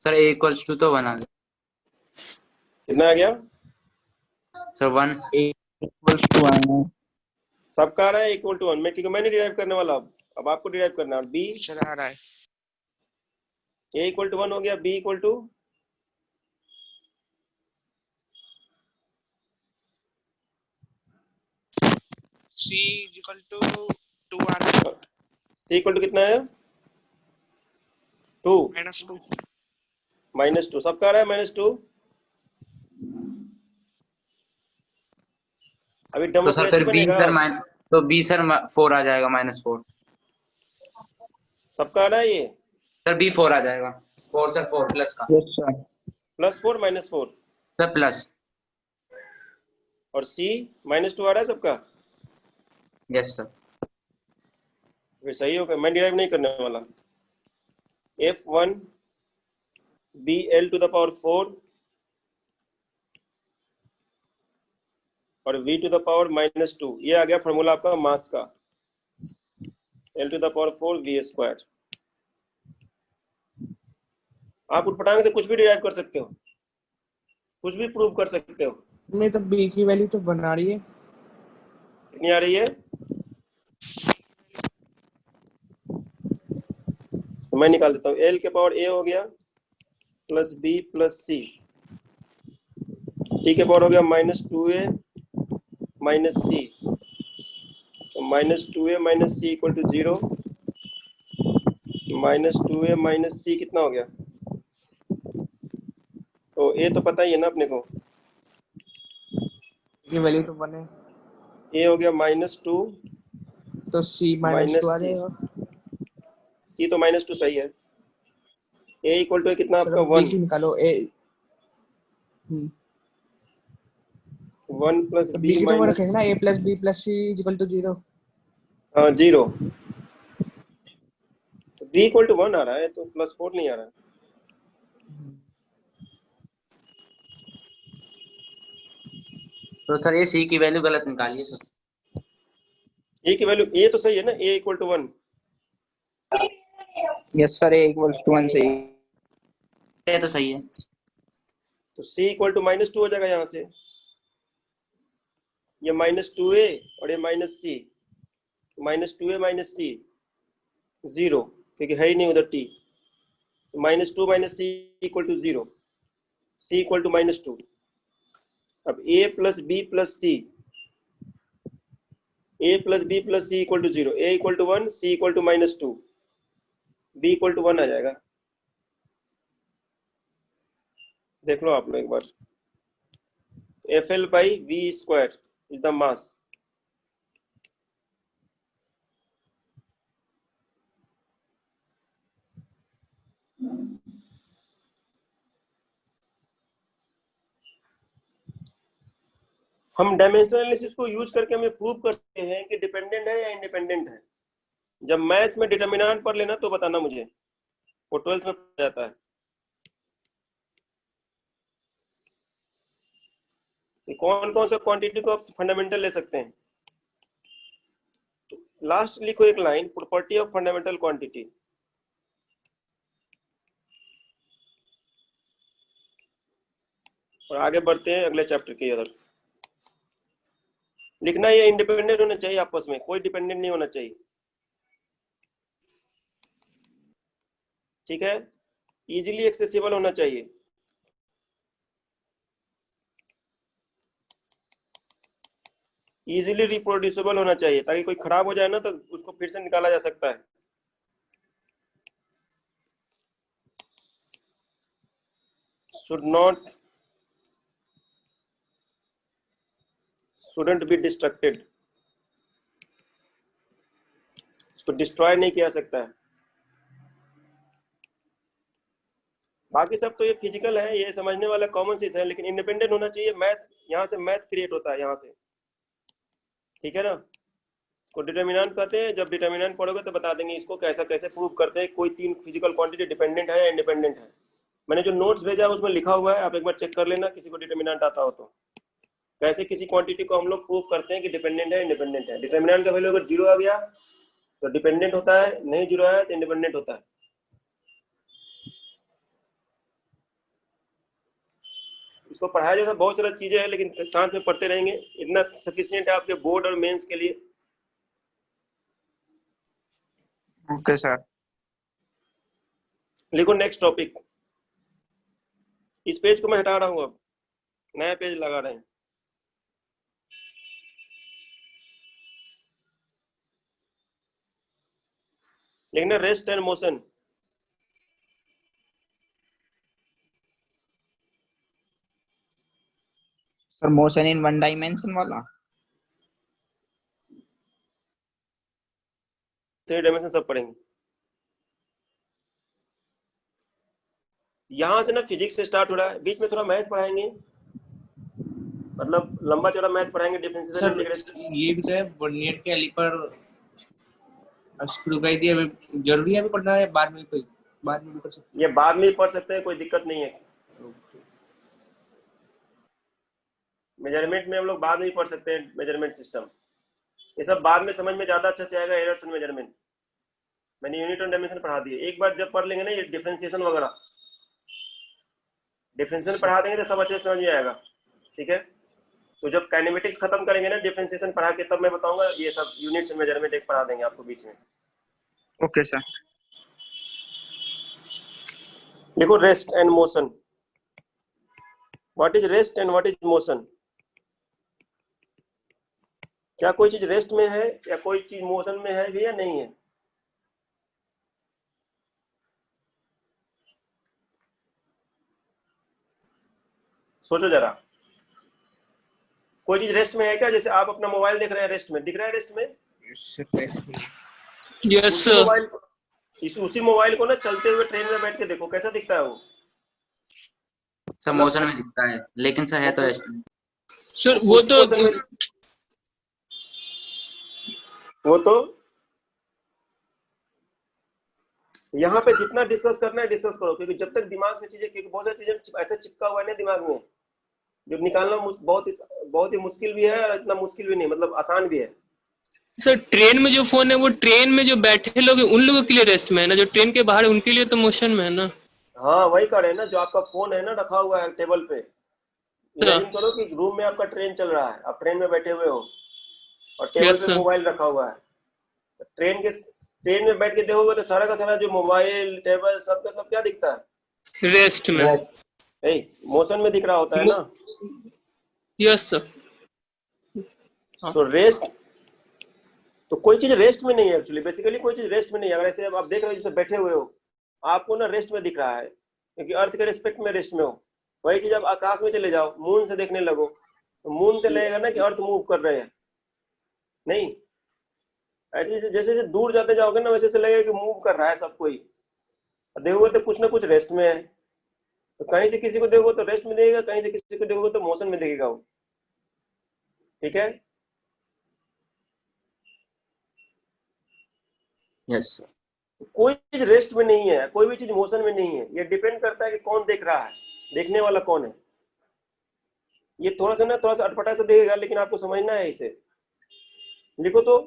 सर a equals to तो 1 आ गया कितना आ गया सर 1। equals to 1 सबका आ रहा है इक्वल टू 1 में, क्योंकि मैंने डिराइव करने वाला, अब आपको डिराइव करना है। b चला रहा है a इक्वल टू 1 हो गया, b equal to c equal to 2 आ रहा है, c इक्वल टू कितना है 2 -2। -2 सबका आ रहा है -2। अभी तो डबल सर प्रेस फिर b बनेगा, सर माइनस तो b सर 4 आ जाएगा -4। सबका आ रहा है ये सर b 4 आ जाएगा 4 सर 4 प्लस का yes sir +4 -4 सर प्लस और c -2 आ रहा है सबका। Yes sir. फिर सही होगा, मैं डिराइव नहीं करने वाला। f1 b l to the power 4 और v टू द पावर -2, ये आ गया फॉर्मूला आपका मास का, l to the power 4 v square. आप उठपटांग से कुछ भी डिराइव कर सकते हो, कुछ भी प्रूव कर सकते हो। में तो b की वैल्यू तो बना रही है, कितनी आ रही है, तो मैं निकाल देता हूँ। l के पावर a हो गया plus b plus c, t के पावर हो गया -2a माइनस c, तो -2a minus c equal to 0। -2a minus c कितना हो गया, तो a तो पता ही है ना अपने को, की वैल्यू तो 1 है, a हो गया -2 तो c -2 आ माइनस जाएगा। c तो -2 सही है। a इक्वल टू कितना आपका b 1, की निकालो a 1 प्लस तो b b की तो वो माइनस रखेंगे ना a plus b plus c equal to 0। 0, b equal to 1 आ रहा है, तो +4 नहीं आ रहा है। तो सर ये c की वैल्यू गलत निकालिए सर। a की वैल्यू, a तो सही है ना, a equal to 1। yes sir a equals to 1 सही ये तो सही है। तो c इक्वल टू -2 हो जाएगा यहाँ से, ये -2a और ये -c, -2a माइनस c 0, क्योंकि है ही नहीं उधर t, -2 minus c equal to 0, c equal to -2। अब a plus b plus c, a plus b plus c equal to 0, a equal to 1, c equal to -2, b equal to 1 आ जाएगा। देख लो आप लोग एक बार, FL by V square is the mass। हम डायमेंशनल एनालिसिस को यूज करके हमें प्रूव करते हैं कि डिपेंडेंट है या इंडिपेंडेंट है। जब मैथ्स में डिटर्मिनेंट पढ़ लेना तो बताना मुझे, वो 12th में पढ़ जाता है। कौन कौन सा क्वांटिटी को आप फंडामेंटल ले सकते हैं। तो लास्ट लिखो एक line, property of fundamental quantity. और आगे बढ़ते हैं अगले चैप्टर की तरफ। लिखना ये इंडिपेंडेंट होना चाहिए, आपस में कोई डिपेंडेंट नहीं होना चाहिए, ठीक है। इजीली एक्सेसिबल होना चाहिए। इजीली रिप्रोड्यूसिबल होना चाहिए, ताकि कोई खराब हो जाए ना तो उसको फिर से निकाला जा सकता है। shouldn't be destructed, इसको डिस्ट्रॉय नहीं किया सकता है। बाकी सब तो ये फिजिकल है, ये समझने वाला कॉमन सेंस है, लेकिन इंडिपेंडेंट होना चाहिए। मैथ, यहाँ से मैथ क्रिएट होता है यहाँ से, ठीक है ना। इसको डिटर्मिनेंट कहते हैं। जब डिटर्मिनेंट पढ़ोगे तो बता देंगे इसको कैसा कैसे प्रूव करते हैं कोई तीन फिजिकल क्वांटिटी डिपेंडेंट है या इंडिपेंडेंट है। मैंने जो नोट्स भेजा है उसमें लिखा हुआ है, आप एक बार चेक कर लेना किसी को डिटर्मिनेंट आता हो तो। कैसे किसी क्वांटिटी को हम लोग प्रूव करते हैं कि डिपेंडेंट है इंडिपेंडेंट है। डिटर्मिनेंट का वैल्यू अगर 0 आ गया तो डिपेंडेंट होता है, नहीं 0 आया तो इंडिपेंडेंट होता है। इसको पढ़ाया जैसा बहुत सारा चीजें हैं, लेकिन साथ में पढ़ते रहेंगे, इतना सफिशिएंट है आपके बोर्ड और मेंस के लिए। Okay sir. लिखो नेक्स्ट टॉपिक। इस पेज को मैं हटा रहा हूं, अब नया पेज लगा रहे हैं। लिखना rest and motion. Sir motion in one dimension वाला। 3 डायमेंशन सब पढ़ेंगे। यहाँ से ना फिजिक्स से स्टार्ट हो रहा है, बीच में थोड़ा मैथ पढ़ाएंगे, मतलब लंबा चौड़ा मैथ पढ़ाएंगे। डिफरेंशिएशन इंटीग्रेशन ये भी तो है वर्नियर कैलिपर स्क्रू का दिया जरूरी है अभी पढ़ना है, बाद में कोई बाद में भी पढ़ सकते ये बाद में ही पढ़ सकते हैं, कोई दिक्कत नहीं है। मेजरमेंट में हम लोग बाद में ही पढ़ सकते हैं, मेजरमेंट सिस्टम ये सब बाद में समझ में ज्यादा अच्छा से आएगा। एरर्स एंड मेजरमेंट मैंने यूनिट और डायमेंशन पढ़ा दिए, एक बार जब पढ़ लेंगे ना ये डिफरेंशिएशन वगैरह, डिफरेंशिएशन पढ़ा देंगे तो सब अच्छे से समझ में आएगा, ठीक है। तो जब काइनेमेटिक्स खत्म करेंगे ना डिफरेंशिएशन पढ़ा के, तब मैं बताऊंगा ये सब यूनिट्स एंड मेजरमेंट एक पढ़ा देंगे आपको बीच में। Okay sir. देखो rest and motion. What is rest and what is motion. क्या कोई चीज रेस्ट में है या कोई चीज मोशन में है भी या नहीं है। सोचो जरा, कोई चीज रेस्ट में है क्या। जैसे आप अपना मोबाइल देख रहे हैं, रेस्ट में दिख रहा है, रेस्ट में। Yes sir. उसी मोबाइल को ना चलते हुए ट्रेन में बैठ के देखो, कैसा दिखता है वो। सर मोशन में दिखता है, लेकिन सर है तो रेस्ट में। सर वो तो यहाँ पे जितना डिस्कस करना है डिस्कस करो, क्योंकि जब तक दिमाग से चीजें, क्योंकि बहुत सारी चीजें ऐसे चिपका हुआ है ना दिमाग में, जो निकालना बहुत ही मुश्किल भी है और इतना मुश्किल भी नहीं, मतलब आसान भी है। सर ट्रेन में जो फोन है वो ट्रेन में जो बैठे लोग हैं उन लोगों के लिए रेस्ट में है ना, जो ट्रेन के बाहर उनके लिए तो मोशन में है ना। हाँ वही कर रहे हैं ना, जो आपका फोन है ना रखा हुआ है टेबल पे, इमेजिन करो कि रूम में आपका ट्रेन चल रहा है, आप ट्रेन में बैठे हुए हो और टेबल पे मोबाइल रखा हुआ है। ट्रेन में बैठ के देखोगे तो सारा का सारा जो मोबाइल टेबल सब का सब क्या दिखता है, रेस्ट में, मोशन में दिख रहा होता है ना। Yes sir. सो रेस्ट, तो कोई चीज रेस्ट में नहीं है एक्चुअली, बेसिकली कोई चीज रेस्ट में नहीं है। अगर ऐसे आप देख रहे हो जैसे बैठे हुए हो, आपको ना रेस्ट में दिख रहा है क्योंकि अर्थ के रिस्पेक्ट में रेस्ट में हो। वही चीज आप आकाश में चले जाओ, मून से देखने लगो, तो मून से लगेगा ना कि अर्थ मूव कर रहे हैं, नहीं ऐसे जैसे जैसे दूर जाते जाओगे ना वैसे से लगेगा कि मूव कर रहा है सब कोई। देखोगे तो कुछ ना कुछ रेस्ट में है, तो कहीं से किसी को देखोगे तो रेस्ट में देगा, कहीं से किसी को देखोगे तो मोशन में देखेगा वो। ठीक है, यस। कोई चीज रेस्ट में नहीं है, कोई भी चीज मोशन में नहीं है, ये डिपेंड करता है कि कौन देख रहा है, देखने वाला कौन है। ये थोड़ा सा अटपटा सा देखेगा, लेकिन आपको समझना है इसे। लिखो तो,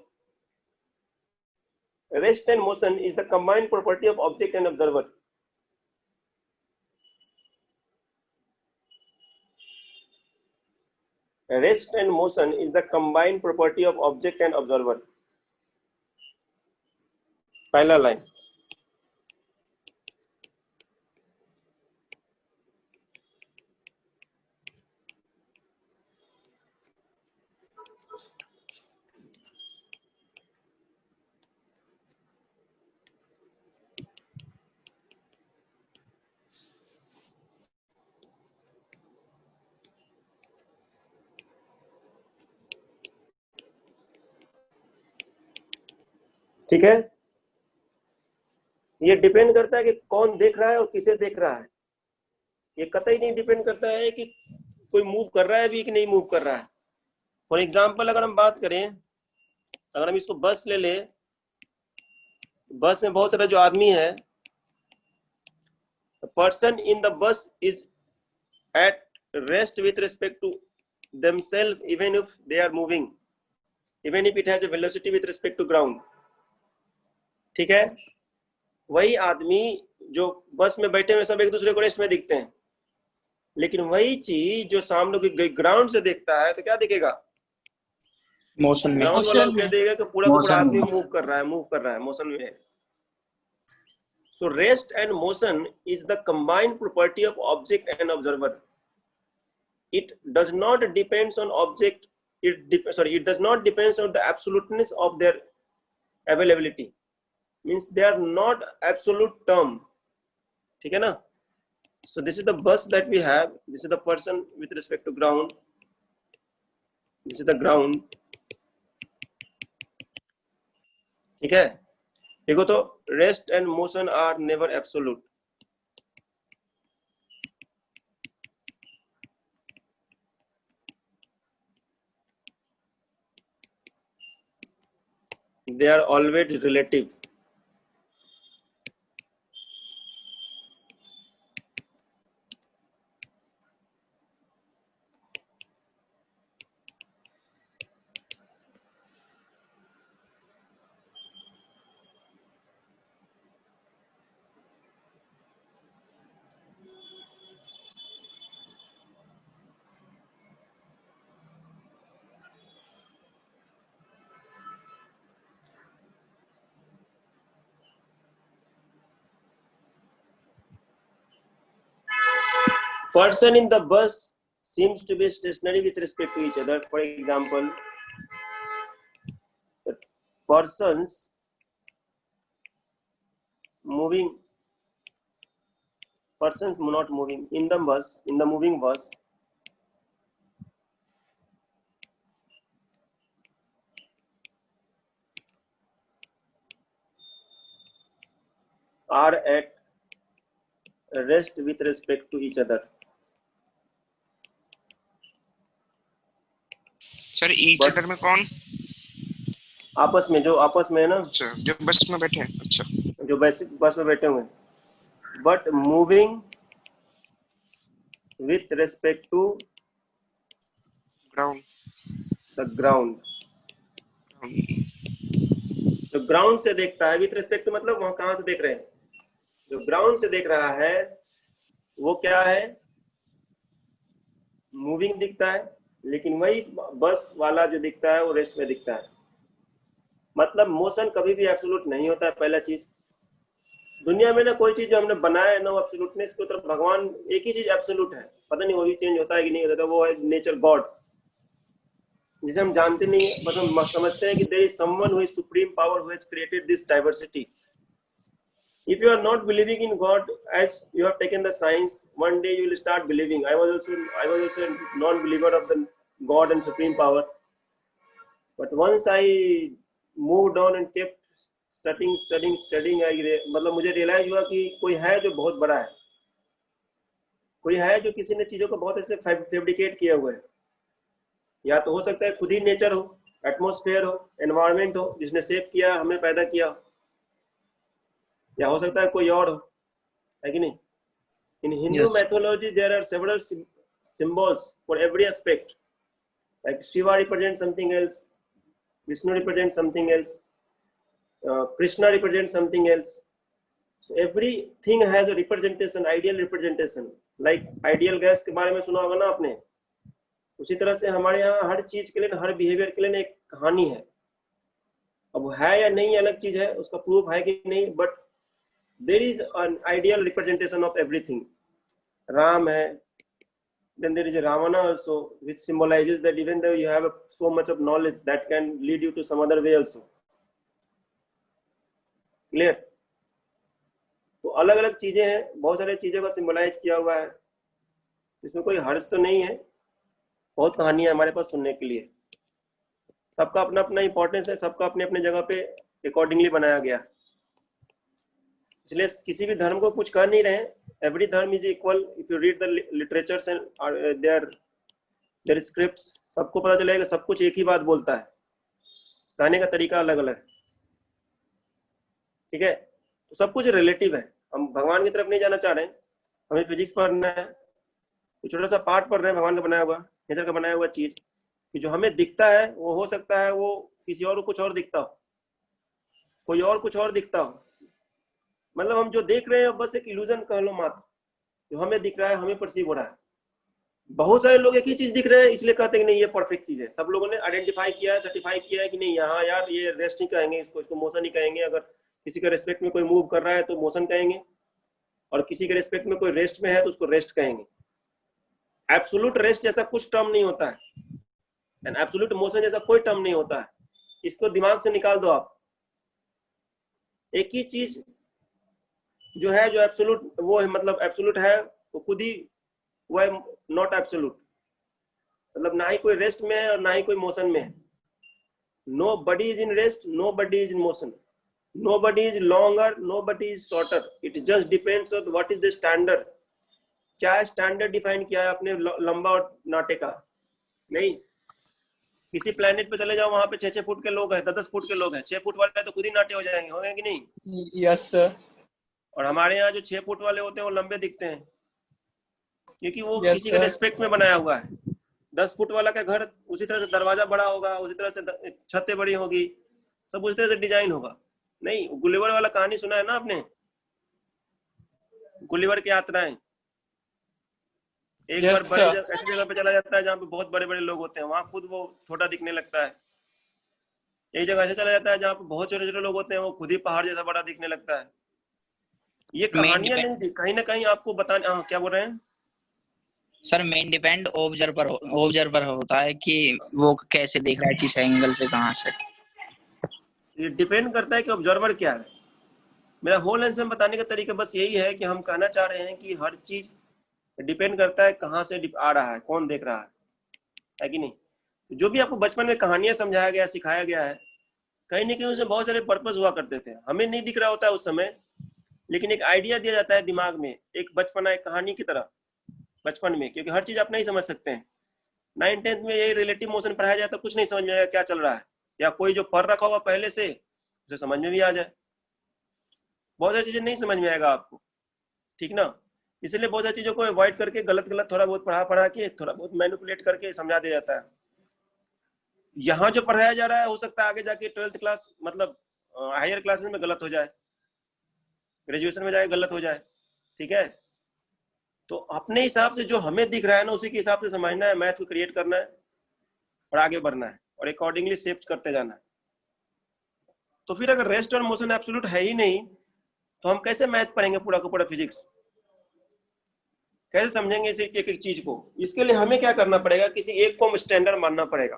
rest and motion is the combined property of object and observer. Rest and motion is the combined property of object and observer. पहला लाइन, ठीक है। ये डिपेंड करता है कि कौन देख रहा है और किसे देख रहा है। ये कतई नहीं डिपेंड करता है कि कोई मूव कर रहा है भी कि नहीं मूव कर रहा है। फॉर एग्जाम्पल अगर हम बात करें, अगर हम इसको बस ले ले, बस में बहुत सारा जो आदमी है, person in the bus is at rest with respect to themselves even if they are moving, even if it has a velocity with respect to ground। ठीक है, वही आदमी जो बस में बैठे हुए सब एक दूसरे को रेस्ट में दिखते हैं, लेकिन वही चीज जो सामने की ग्राउंड से देखता है तो क्या दिखेगा, मोशन में। ग्राउंड वाला क्या देगा कि पूरा का पूरा आदमी Motion में। मूव कर रहा है, मोशन में है। So rest and motion is the combined property of object and observer. It does not depends on object, it does not depends on the absoluteness of their availability, means they are not absolute term। ठीक है ना। So this is the bus that we have, this is the person with respect to ground, this is the ground। ठीक है, देखो तो rest and motion are never absolute। They are always relative। Person in the bus seems to be stationary with respect to each other। For example, the persons moving, persons not moving in the bus, in the moving bus, are at rest with respect to each other। Sir each But- other में कौन? आपस में, जो आपस में है ना, अच्छा, जो बस में बैठे हैं। अच्छा, जो बस में बैठे हुए हैं, but moving with respect to ground. The ground. जो ग्राउंड से देखता है, विथ रेस्पेक्ट टू मतलब वहां कहां से देख रहे हैं, जो ग्राउंड से देख रहा है वो क्या है, मूविंग दिखता है, लेकिन वही बस वाला जो दिखता है वो रेस्ट में दिखता है। मतलब मोशन कभी भी एब्सोल्यूट नहीं होता है। पहला चीज, दुनिया में ना कोई चीज जो हमने बनाया है ना वो एब्सोल्यूटनेस की तरफ, भगवान एक ही चीज एब्सोल्यूट है, पता नहीं वो भी चेंज होता है कि नहीं होता है, वो है नेचर, गॉड, जिसे हम जानते नहीं है, बस हम समझते हैं कि there is someone who is supreme power who has created this diversity. If you are not believing in God, as you have taken the science, one day you will start believing। I was also a non-believer of the God and supreme power, but once I moved on and kept studying मतलब मुझे realise हुआ कि कोई है जो बहुत बड़ा है, कोई है जो किसी ने चीजों को बहुत ऐसे फैब्रिकेट किया हुआ है। या तो हो सकता है खुद ही नेचर हो, एटमॉस्फेयर हो, एनवायरनमेंट हो जिसने शेप किया, हमें पैदा किया, या हो सकता है कोई और हो, है कि नहीं। In Hindu mythology there are several symbols for every aspect, like Shiva represents something else, Vishnu represents something else, Krishna represents something else. So everything has a representation, ideal representation. Like ideal gas के बारे में सुना होगा ना आपने, उसी तरह से हमारे यहाँ हर चीज के लिए, हर बिहेवियर के लिए एक कहानी है। अब वो है या नहीं अलग चीज है, उसका प्रूफ है कि नहीं, but there is an ideal representation of everything. Ram है, then there is a Ravana also, which symbolizes that even though you have so much of knowledge, that can lead you to some other way also. Clear? तो अलग अलग चीजें हैं, बहुत सारी चीजों का सिंबलाइज किया हुआ है, इसमें कोई हर्ज तो नहीं है, बहुत कहानियां हमारे पास सुनने के लिए। सबका अपना अपना इंपॉर्टेंस है, सबका अपने अपने जगह पे अकॉर्डिंगली बनाया गया। इसलिए किसी भी धर्म को कुछ कर नहीं रहे। Every dharma is equal. If you read the literatures and their scripts, सबको पता चलेगा सब कुछ एक ही बात बोलता है, कहने का तरीका अलग अलग, ठीक है। तो सब कुछ रिलेटिव है। हम भगवान की तरफ नहीं जाना चाह रहे हैं, हमें फिजिक्स पढ़ना है, तो छोटा सा पार्ट पढ़ रहे हैं भगवान का बनाया हुआ, नेचर का बनाया हुआ चीज, कि जो हमें दिखता है वो हो सकता है वो किसी और को कुछ और दिखता हो, कोई और कुछ और दिखता हो। मतलब हम जो देख रहे हैं बस एक इल्यूजन कह लो मात्र, जो हमें दिख रहा है, हमें परसीव हो रहा है। बहुत सारे लोग एक ही चीज दिख रहे हैं, इसलिए कहते हैं कि नहीं ये परफेक्ट चीज है। सब लोगों ने आइडेंटिफाई किया है, सर्टिफाई किया है कि नहीं यहाँ यार ये रेस्ट नहीं कहेंगे, इसको मोशन ही कहेंगे। अगर किसी के रेस्पेक्ट में कोई मूव कर रहा है तो मोशन कहेंगे, और किसी के रेस्पेक्ट में कोई रेस्ट में है तो उसको रेस्ट कहेंगे। एब्सोल्यूट रेस्ट जैसा कुछ टर्म नहीं होता है, एंड एब्सोल्यूट मोशन जैसा कोई टर्म नहीं होता है। इसको दिमाग से निकाल दो आप। एक ही चीज जो है, जो एब्सोल्यूट वो है, मतलब एब्सोल्यूट है वो खुद ही वो है नॉट एब्सोल्यूट। मतलब ना ही कोई रेस्ट में है और ना ही कोई मोशन में है। No body is in rest, no body is in motion, no body is longer, no body is shorter. It just depends on what is the standard. क्या है स्टैंडर्ड डिफाइन किया है आपने लंबा और नाटे का? नहीं। किसी प्लेनेट पे चले जाओ, वहां पे 6-6 फुट के लोग हैं, 10-10 फुट के लोग हैं। 6 फुट वाले तो खुद ही नाटे हो जाएंगे, होंगे कि नहीं? Yes sir. और हमारे यहाँ जो 6 फुट वाले होते हैं वो लंबे दिखते हैं, क्योंकि वो किसी के रिस्पेक्ट में बनाया हुआ है। 10 फुट वाला का घर उसी तरह से दरवाजा बड़ा होगा, उसी तरह से छतें बड़ी होगी, सब उसी तरह से डिजाइन होगा। नहीं, गुलिवर वाला कहानी सुना है ना आपने? गुलिवर की यात्राएं। एक बार बड़े ऐसी जगह पे चला जाता है जहाँ पे बहुत बड़े बड़े लोग होते हैं, वहां खुद वो छोटा दिखने लगता है। एक जगह ऐसे चला जाता है जहाँ पे बहुत छोटे छोटे लोग होते हैं, वो खुद ही पहाड़ जैसा बड़ा दिखने लगता है। ये कहानियां नहीं थी, कहीं ना कहीं आपको बताने। क्या बोल रहे हैं सर? मेन डिपेंड ऑब्जर्वर होता है कि वो कैसे देख रहा है, किस एंगल से, कहाँ से। ये डिपेंड करता है कि ऑब्जर्वर क्या है। मेरा होल आंसर बताने का तरीका बस यही है कि हम कहना चाह रहे हैं कि हर चीज डिपेंड करता है कहाँ से आ रहा है, कौन देख रहा है कि नहीं। जो भी आपको बचपन में कहानियां समझाया गया, सिखाया गया है, कहीं ना कहीं उसमें बहुत सारे पर्पस हुआ करते थे। हमें नहीं दिख रहा होता है उस समय, लेकिन एक आइडिया दिया जाता है दिमाग में, एक बचपना, एक कहानी की तरह बचपन में, क्योंकि हर चीज आप नहीं समझ सकते हैं। 9th-10th में ये रिलेटिव मोशन पढ़ाया जाए तो कुछ नहीं समझ में आएगा क्या चल रहा है, या कोई जो पढ़ रखा होगा पहले से उसे समझ में भी आ जाए। बहुत सारी चीजें नहीं समझ में आएगा आपको, ठीक ना। इसलिए बहुत सारी चीजों को अवॉइड करके गलत थोड़ा बहुत पढ़ा के, थोड़ा बहुत मैनिपुलेट करके समझा दिया जाता है। यहाँ जो पढ़ाया जा रहा है हो सकता है आगे जाके 12th क्लास, मतलब हायर क्लासेस में गलत हो जाए, ग्रेजुएशन में जाए गलत हो जाए, ठीक है। तो अपने हिसाब से जो हमें दिख रहा है ना, उसी के हिसाब से समझना है, मैथ को क्रिएट करना है और आगे बढ़ना है, और अकॉर्डिंगली शेप करते जाना है। तो फिर अगर रेस्ट और मोशन एब्सोल्यूट है ही नहीं, तो हम कैसे मैथ पढ़ेंगे पूरा का पूरा फिजिक्स? कैसे समझेंगे इसे एक एक चीज को? इसके लिए हमें क्या करना पड़ेगा? किसी एक को हम स्टैंडर्ड मानना पड़ेगा।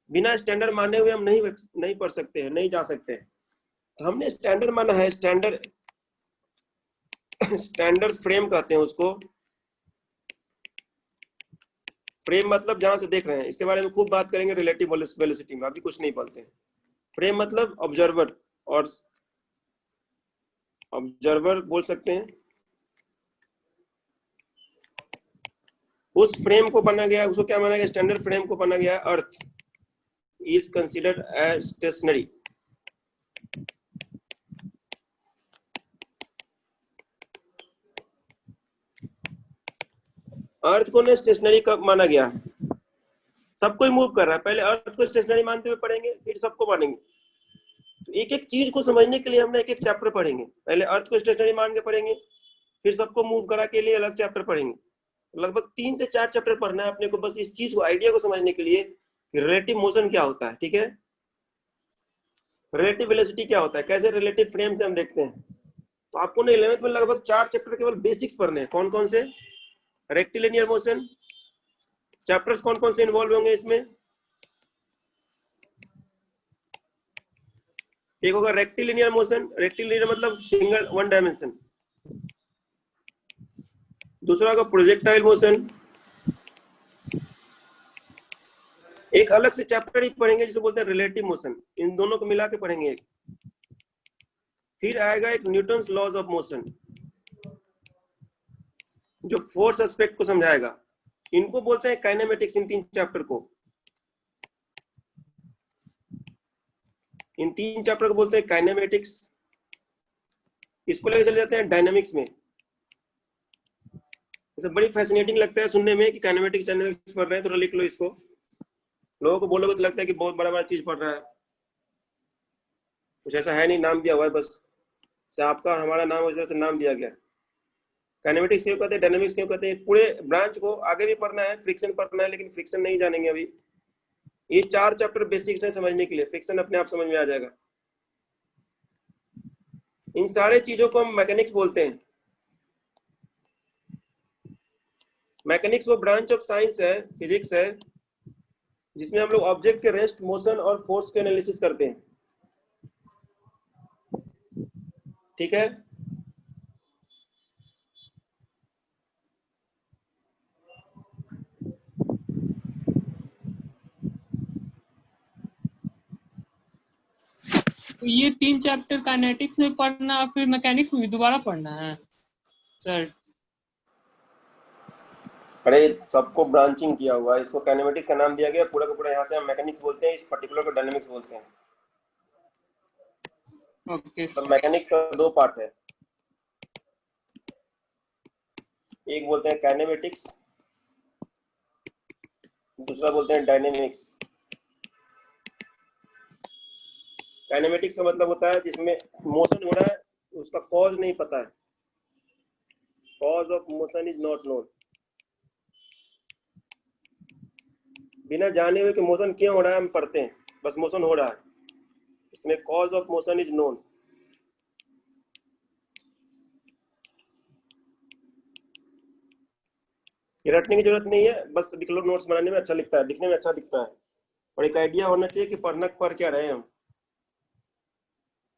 बिना स्टैंडर्ड माने हुए हम नहीं पढ़ सकते हैं, नहीं जा सकते हैं। तो हमने स्टैंडर्ड माना है, स्टैंडर्ड फ्रेम कहते हैं उसको। फ्रेम मतलब जहां से देख रहे हैं, इसके बारे में खूब बात करेंगे रिलेटिव वेलोसिटी में, अभी कुछ नहीं बोलते हैं। फ्रेम मतलब ऑब्जर्वर और ऑब्जर्वर बोल सकते हैं। उस फ्रेम को बना गया, उसको क्या माना गया, स्टैंडर्ड फ्रेम को बना गया earth is considered as stationary. Earth को स्टेशनरी कब माना गया, सबको ही मूव कर रहा है, पहले अर्थ को स्टेशनरी मानते हुए पढ़ेंगे फिर सबको मानेंगे। तो एक एक चीज को समझने के लिए हमने एक एक चैप्टर पढ़ेंगे, पहले अर्थ को स्टेशनरी मान के पढ़ेंगे, फिर सबको मूव करा के लिए अलग चैप्टर पढ़ेंगे। लगभग 3 से 4 चैप्टर पढ़ना है अपने को, बस इस चीज को, आइडिया को समझने के लिए कि रिलेटिव मोशन क्या होता है। ठीक है, रिलेटिव वेलोसिटी क्या होता है, कैसे रिलेटिव फ्रेम से हम देखते हैं। तो आपको ना 11th में लगभग 4 चैप्टर केवल बेसिक्स पढ़ने हैं। कौन कौन से, रेक्टिलिनियर मोशन चैप्टर्स कौन कौन से इन्वॉल्व होंगे इसमें, एक होगा रेक्टिलिनियर मोशन, रेक्टिलिनियर मतलब सिंगल वन डायमेंशन, दूसरा होगा प्रोजेक्टाइल मोशन, एक अलग से चैप्टर ही पढ़ेंगे जिसे बोलते हैं रिलेटिव मोशन, इन दोनों को मिला के पढ़ेंगे एक। फिर आएगा एक न्यूटन्स लॉज ऑफ मोशन जो फोर्स एस्पेक्ट को समझाएगा, इनको बोलते हैं काइनेमेटिक्स। इन 3 चैप्टर को, इन 3 चैप्टर को बोलते हैं काइनेमेटिक्स। इसको लेकर चले जाते हैं डायनामिक्स में। ऐसा बड़ी फैसिनेटिंग लगता है सुनने में कि काइनेमेटिक्स डायनामिक्स पढ़ रहे हैं, थोड़ा लिख लो इसको। लोगों को बोलोगे तो लगता है कि बहुत बड़ा बड़ा चीज पढ़ रहा है, कुछ ऐसा है नहीं, नाम दिया हुआ है बस, से आपका और हमारा नाम उस तरह से नाम दिया गया। काइनेमेटिक्स क्यों कहते हैं, डायनामिक्स क्यों कहते हैं, पूरे ब्रांच को आगे भी पढ़ना है, फ्रिक्शन पढ़ना है, लेकिन फ्रिक्शन नहीं जानेंगे अभी। ये 4 चैप्टर बेसिक्स है समझने के लिए, फ्रिक्शन अपने आप समझ में आ जाएगा। इन सारे चीजों को हम मैकेनिक्स बोलते हैं। मैकेनिक्स वो ब्रांच ऑफ साइंस है, फिजिक्स है, जिसमें हम लोग ऑब्जेक्ट के रेस्ट, मोशन और फोर्स के एनालिसिस करते हैं। ठीक है, तो ये 3 चैप्टर काइनेटिक्स में पढ़ना, फिर मैकेनिक्स में भी दोबारा पढ़ना है सर? अरे सबको ब्रांचिंग किया हुआ है, इसको काइनेमेटिक्स का नाम दिया गया, पूरा का पूरा यहाँ से हम मैकेनिक्स बोलते हैं, इस पर्टिकुलर को डायनामिक्स बोलते हैं। ओके तो मैकेनिक्स का 2 पार्ट है, एक बोलते हैं काइनेमेटिक्स, दूसरा बोलते हैं डायनेमिक्स। काइनेमेटिक्स का मतलब होता है जिसमें मोशन हो रहा है, उसका कॉज नहीं पता है, cause of motion is not known. बिना जाने हुए कि मोशन क्यों हो रहा है हम पढ़ते हैं, बस मोशन हो रहा है, इसमें cause of motion is known. ये रटने की जरूरत नहीं है, बस लिख लो, नोट्स बनाने में अच्छा लिखता है, दिखने में अच्छा दिखता है, और एक आइडिया होना चाहिए कि पढ़ क्या रहे हैं हम।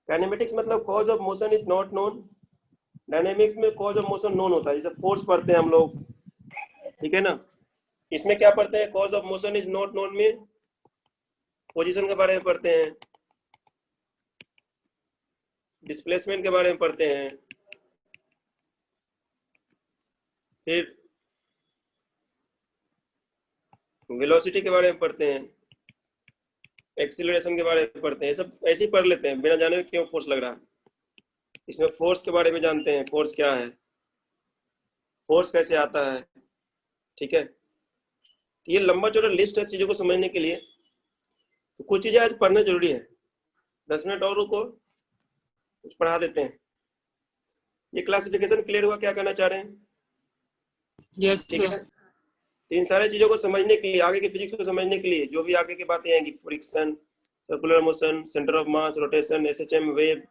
काइनेमेटिक्स मतलब cause of motion is not known, dynamics में कॉज ऑफ मोशन नोन होता है, जैसे फोर्स पढ़ते हैं हम लोग, ठीक है ना। इसमें क्या पढ़ते हैं, cause of motion is not known में पोजीशन के बारे में पढ़ते हैं, डिस्प्लेसमेंट के बारे में पढ़ते हैं, फिर वेलोसिटी के बारे में पढ़ते हैं, एक्सीलरेशन के बारे में पढ़ते हैं। सब ऐसे ही पढ़ लेते हैं बिना जाने क्यों फोर्स लग रहा है। इसमें फोर्स के बारे में जानते हैं, फोर्स क्या है, फोर्स कैसे आता है, ठीक है। तो ये लंबा चौड़ा लिस्ट है चीजों को समझने के लिए। तो कुछ चीजें आज पढ़ना जरूरी है। 10 मिनट और रुको, कुछ पढ़ा देते हैं। ये क्लासिफिकेशन क्लियर हुआ, क्या कहना चाह रहे हैं? यस ठीक है। तो इन सारी चीजों को समझने के लिए, आगे की फिजिक्स को समझने के लिए, जो भी आगे की बातें आएंगी, friction, circular motion, centre of mass, rotation, SHM, wave,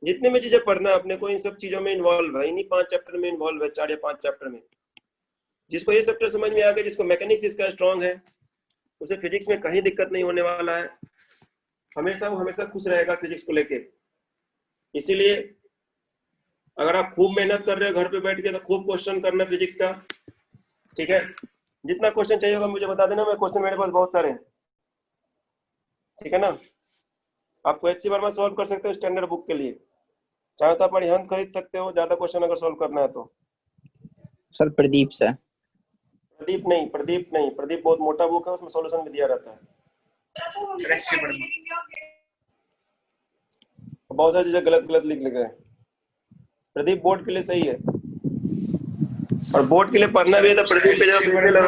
जितने भी चीजें पढ़ना है अपने को, इन सब चीजों में इन्वॉल्व है, इन्हीं 5 चैप्टर में इन्वॉल्व है, 4 या 5 चैप्टर में। जिसको ये चैप्टर समझ में आ गया, जिसको मैकेनिक्स इसका स्ट्रांग है, उसे फिजिक्स में कहीं दिक्कत नहीं होने वाला है। हमेशा वो हमेशा खुश रहेगा फिजिक्स को लेके। इसीलिए अगर आप खूब मेहनत कर रहे हो घर पे बैठ के, तो खूब क्वेश्चन करना फिजिक्स का, ठीक है। जितना क्वेश्चन चाहिए होगा मुझे बता देना, मैं क्वेश्चन मेरे पास बहुत सारे हैं, ठीक है ना। आप HC वर्मा सॉल्व कर सकते हो स्टैंडर्ड बुक के लिए, चाहे तो आप अरिहंत खरीद सकते हो, ज्यादा क्वेश्चन अगर सॉल्व करना है तो। Sir Pradeep sir. प्रदीप नहीं, प्रदीप बहुत मोटा बुक है, उसमें सॉल्यूशन भी दिया रहता है। बहुत सारी चीजें गलत लिख गए। प्रदीप बोर्ड के लिए सही है, और बोर्ड के लिए पढ़ना भी है तो प्रदीप पे जाओ, ले लो।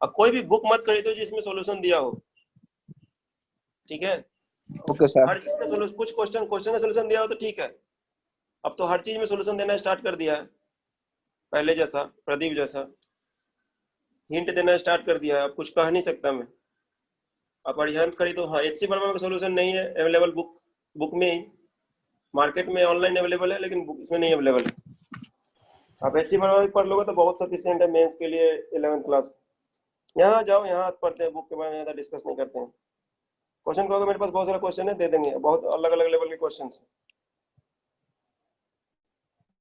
अब कोई भी बुक मत खरीदो जिसमें सॉल्यूशन दिया हो, ठीक है? Okay sir. हर चीज में सॉल्यूशन, कुछ क्वेश्चन का सॉल्यूशन दिया हो तो ठीक है। अब तो हर चीज में सॉल्यूशन देना स्टार्ट कर दिया है, पहले जैसा, प्रदीप जैसा हिंट देना स्टार्ट कर दिया है। अब कुछ कह नहीं सकता मैं। आप अरिहंत खरीदो, हाँ HC वर्मा का सॉल्यूशन नहीं है अवेलेबल बुक में ही, मार्केट में ऑनलाइन अवेलेबल है लेकिन बुक इसमें नहीं अवेलेबल है। आप HC वर्मा भी पढ़ लोगे तो बहुत सफिशिएंट है मेंस के लिए 11th क्लास। यहाँ जाओ, यहाँ पढ़ते हैं, बुक के बारे में ज़्यादा डिस्कस नहीं करते हैं। क्वेश्चन कहोगे मेरे पास बहुत सारा क्वेश्चन है, दे देंगे, बहुत अलग अलग लेवल के क्वेश्चन,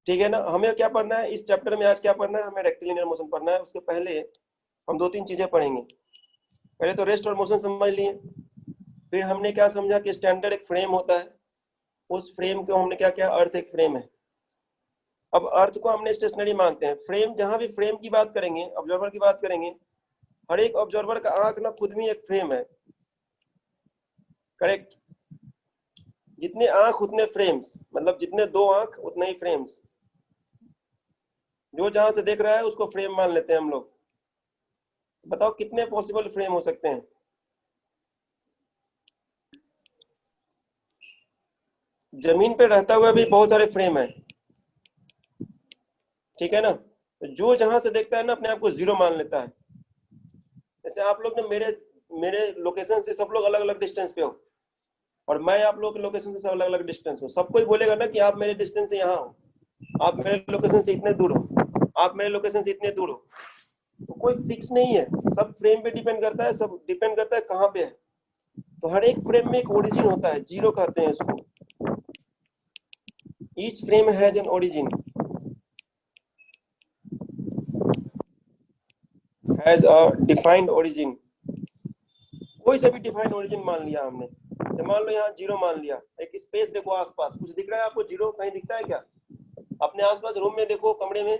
ठीक है ना? हमें क्या पढ़ना है इस चैप्टर में, आज क्या पढ़ना है हमें? रेक्टिलिनियर मोशन पढ़ना है। उसके पहले हम 2-3 चीजें पढ़ेंगे। पहले तो रेस्ट और मोशन समझ लिए, फिर हमने क्या समझा कि स्टैंडर्ड एक फ्रेम होता है, उस फ्रेम को हमने क्या किया, अर्थ एक फ्रेम है। अब अर्थ को हमने स्टेशनरी मानते हैं। फ्रेम, जहां भी फ्रेम की बात करेंगे, ऑब्जर्वर की बात करेंगे, हर एक ऑब्जर्वर का आंख ना खुद में एक फ्रेम है, करेक्ट? जितने आंख उतने फ्रेम्स, मतलब जितने 2 आंख उतने ही फ्रेम्स। जो जहां से देख रहा है उसको फ्रेम मान लेते हैं हम लोग। बताओ कितने पॉसिबल फ्रेम हो सकते हैं? जमीन पे रहता हुआ भी बहुत सारे फ्रेम है, ठीक है ना? जो जहां से देखता है ना अपने आप को 0 मान लेता है। जैसे आप लोग ने मेरे लोकेशन से सब लोग अलग अलग डिस्टेंस पे हो, और मैं आप लोग के लोकेशन से सब अलग अलग डिस्टेंस हो। सब कोई बोलेगा ना कि आप मेरे डिस्टेंस से यहाँ हो, आप मेरे लोकेशन से इतने दूर हो, आप मेरे लोकेशन से इतने दूर हो। तो कोई फिक्स नहीं है, सब फ्रेम पे डिपेंड करता है, सब डिपेंड करता है कहाँ पे है। तो हर एक फ्रेम में एक ओरिजिन होता है, 0 कहते हैं इसको। Each frame has an origin, has a defined origin. कोई से भी डिफाइंड ओरिजिन मान लिया हमने, जैसे मान लो यहाँ 0 मान लिया। एक स्पेस देखो आसपास, कुछ दिख रहा है आपको 0? कहीं दिखता है क्या? अपने आसपास रूम में देखो, कमरे में,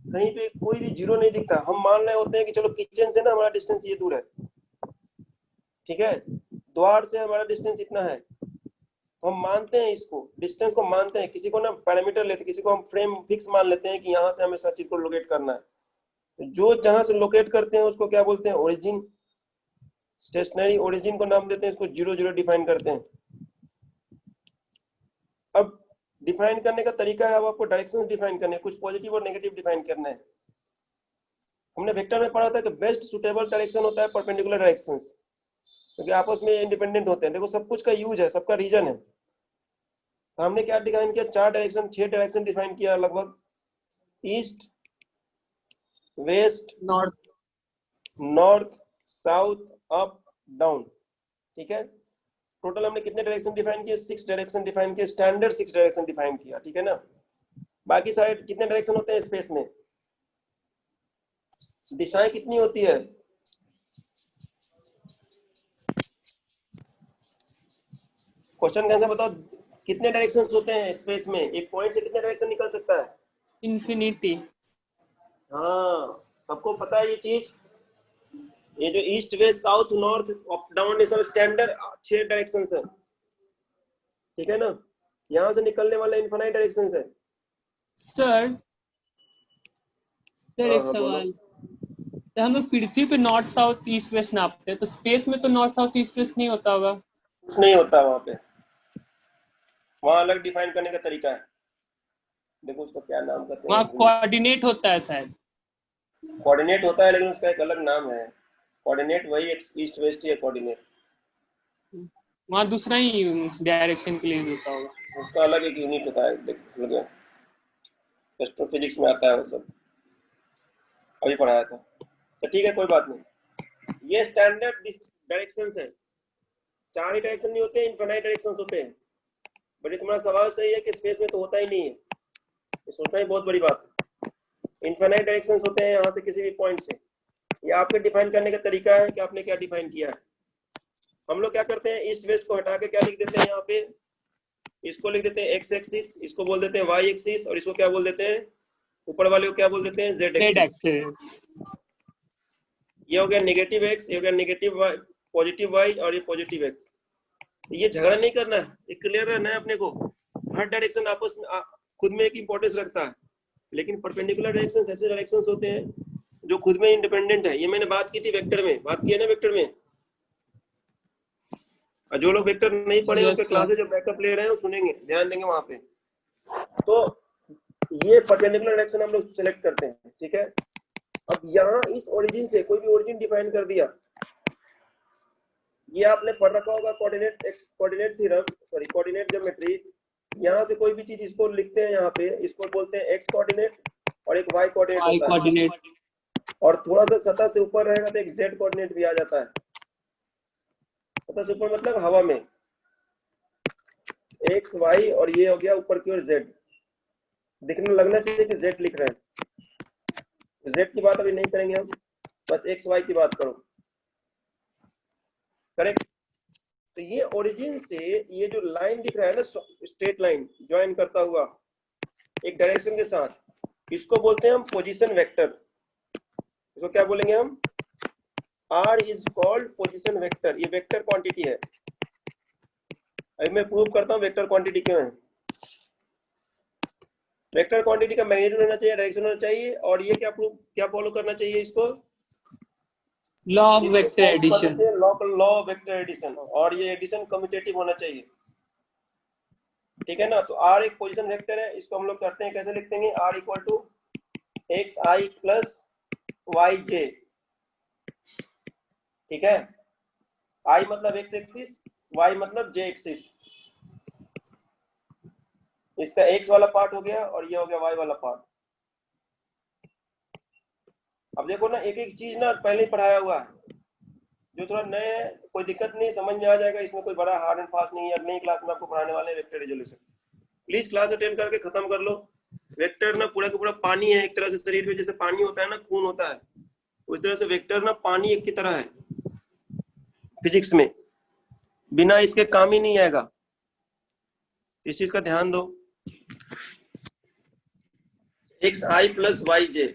कहीं पे कोई भी 0 नहीं दिखता। हम मान रहे होते हैं कि चलो किचन से ना हमारा डिस्टेंस ये दूर है, ठीक है, द्वार से हमारा डिस्टेंस इतना है, तो हम मानते हैं इसको, डिस्टेंस को मानते हैं। किसी को ना पैरामीटर लेते हैं, किसी को हम फ्रेम फिक्स मान लेते हैं कि यहाँ से हमें सब चीज को लोकेट करना है। जो जहां से लोकेट करते हैं उसको क्या बोलते हैं, ओरिजिन। स्टेशनरी ओरिजिन को नाम देते हैं, इसको 0 डिफाइन करते हैं। अब डिफाइन करने का तरीका है, अब आपको डायरेक्शंस डिफाइन करने हैं, कुछ पॉजिटिव और नेगेटिव डिफाइन करना है। हमने वेक्टर में पढ़ा था कि बेस्ट सुटेबल डायरेक्शन होता है परपेंडिकुलर डायरेक्शंस, क्योंकि आपस में इंडिपेंडेंट होते हैं। देखो सब कुछ का यूज है, सबका रीजन है। तो हमने क्या डिफाइन किया, 4 डायरेक्शन, 6 डायरेक्शन डिफाइन किया लगभग। East, west, north, south, up, down, ठीक है। टोटल हमने कितने डायरेक्शन डिफाइन किए? 6 डायरेक्शन डिफाइन किए, स्टैंडर्ड 6 डायरेक्शन डिफाइन किया, ठीक है ना। बाकी सारे कितने डायरेक्शन होते हैं स्पेस में? दिशाएं कितनी होती है? क्वेश्चन कैसे बताओ, कितने डायरेक्शंस होते हैं स्पेस में? एक पॉइंट से कितने डायरेक्शन निकल सकता है? इन्फिनिटी। हाँ, सबको पता है ये चीज। ये जो east, west, south, north, up, down, ये सब स्टैंडर्ड 6 डायरेक्शंस है, ठीक है ना। यहाँ से निकलने वाले इनफाइनाइट डायरेक्शंस है। सर एक हाँ, सवाल, तो हम लोग पृथ्वी पे नॉर्थ साउथ ईस्ट वेस्ट नापते हैं, तो स्पेस में तो नॉर्थ साउथ ईस्ट वेस्ट नहीं होता होगा? कुछ नहीं होता वहां पे, वहां अलग डिफाइन करने का तरीका है। देखो उसको क्या नाम कहते हैं, वहाँ कोऑर्डिनेट होता है शायद। कोऑर्डिनेट होता है लेकिन उसका एक अलग नाम है। कोऑर्डिनेट वही ईस्ट वेस्ट ही है कोऑर्डिनेट, वहाँ दूसरा ही डायरेक्शन के लिए होता होगा। उसका अलग एक यूनिट होता है। देखो एस्ट्रोफिजिक्स में आता है वो सब, अभी पढ़ाया था। तो ठीक है, कोई बात नहीं। ये स्टैंडर्ड डायरेक्शंस है। 4 ही डायरेक्शन नहीं होते, इनफाइनाइट डायरेक्शंस होते हैं। बट ये तुम्हारा सवाल सही है कि स्पेस में तो होता ही नहीं है, ये सोचना ही बहुत बड़ी बात है। इनफाइनाइट डायरेक्शंस होते हैं यहाँ से किसी भी पॉइंट से। ये आपके डिफाइन करने का तरीका है कि आपने क्या डिफाइन किया है। हम लोग क्या करते हैं, ईस्ट वेस्ट को हटा के क्या लिख देते हैं यहाँ पे, इसको लिख देते हैं एक्स एक्सिस, इसको बोल देते हैं वाई एक्सिस, और इसको क्या बोल देते हैं, ऊपर वाले को क्या बोल देते हैं, जेड Z एक्सिस। एक्सिस। ये हो गया नेगेटिव एक्स, ये हो गया नेगेटिव वाई, पॉजिटिव वाई, और ये पॉजिटिव एक्स। ये झगड़ा नहीं करना है, ये क्लियर रहना है अपने को। हर डायरेक्शन आपस में खुद में एक इंपॉर्टेंस रखता है, लेकिन परपेंडिकुलर डायरेक्शंस ऐसे डायरेक्शंस होते हैं जो खुद में इंडिपेंडेंट है। ये मैंने बात की थी वेक्टर में, बात की है ना वेक्टर में। और जो लोग वेक्टर नहीं पढ़े Yes, उनके sir. क्लासेस जो बैकअप ले रहे हैं वो सुनेंगे, ध्यान देंगे वहां पे। तो ये परपेंडिकुलर डायरेक्शन हम लोग सिलेक्ट करते हैं, ठीक है। अब यहाँ इस ओरिजिन से कोई भी ओरिजिन डिफाइन कर दिया, ये आपने पढ़ रखा होगा coordinate x, coordinate theorem, sorry coordinate geometry. यहाँ से कोई भी चीज इसको लिखते हैं, यहाँ पे इसको बोलते हैं एक्स कोऑर्डिनेट और एक वाई कोऑर्डिनेट Y होता है, कोऑर्डिनेट। और थोड़ा सा सतह से ऊपर रहेगा तो एक जेड कोऑर्डिनेट भी आ जाता है। सतह से ऊपर मतलब हवा में एक्स वाई, और ये हो गया ऊपर की ओर जेड। दिखने लगना चाहिए कि जेड लिख रहे हैं। जेड की बात अभी नहीं करेंगे हम, बस एक्स वाई की बात करो, करेक्ट। तो ये ओरिजिन से ये जो लाइन दिख रहा है ना, स्ट्रेट लाइन ज्वाइन करता हुआ एक डायरेक्शन के साथ, इसको बोलते हैं हम पोजीशन वेक्टर। इसको क्या बोलेंगे हम, R is called position vector. ये वेक्टर क्वांटिटी है। अभी मैं प्रूव करता हूँ वेक्टर क्वांटिटी क्यों है। वेक्टर क्वांटिटी का मैग्नीट्यूड होना चाहिए, डायरेक्शन होना चाहिए, और ये क्या फॉलो करना चाहिए, इसको law of vector addition. Law of vector addition, और ये एडिशन कम्यूटेटिव होना चाहिए, ठीक है ना। तो R एक पोजीशन वेक्टर है, इसको हम लोग करते हैं कैसे लिखते हैं, R equal to X I plus Y J, ठीक है। I मतलब एक्स एक्सिस, Y मतलब जे एक्सिस। इसका x वाला पार्ट हो गया और ये हो गया y वाला पार्ट। अब देखो ना, एक एक चीज ना पहले ही पढ़ाया हुआ है, जो थोड़ा नए, कोई दिक्कत नहीं, समझ में आ जाएगा। इसमें कोई बड़ा हार्ड एंड फास्ट नहीं है। नई क्लास में आपको पढ़ाने वाले हैं vector resolution. Please class attend करके खत्म कर लो। वेक्टर ना पूरा का पूरा पानी है एक तरह से, शरीर में जैसे पानी होता है ना, खून होता है, उस तरह से वेक्टर ना पानी एक की तरह है फिजिक्स में, बिना इसके काम ही नहीं आएगा। इस चीज का ध्यान दो। एक्स आई प्लस वाई जे,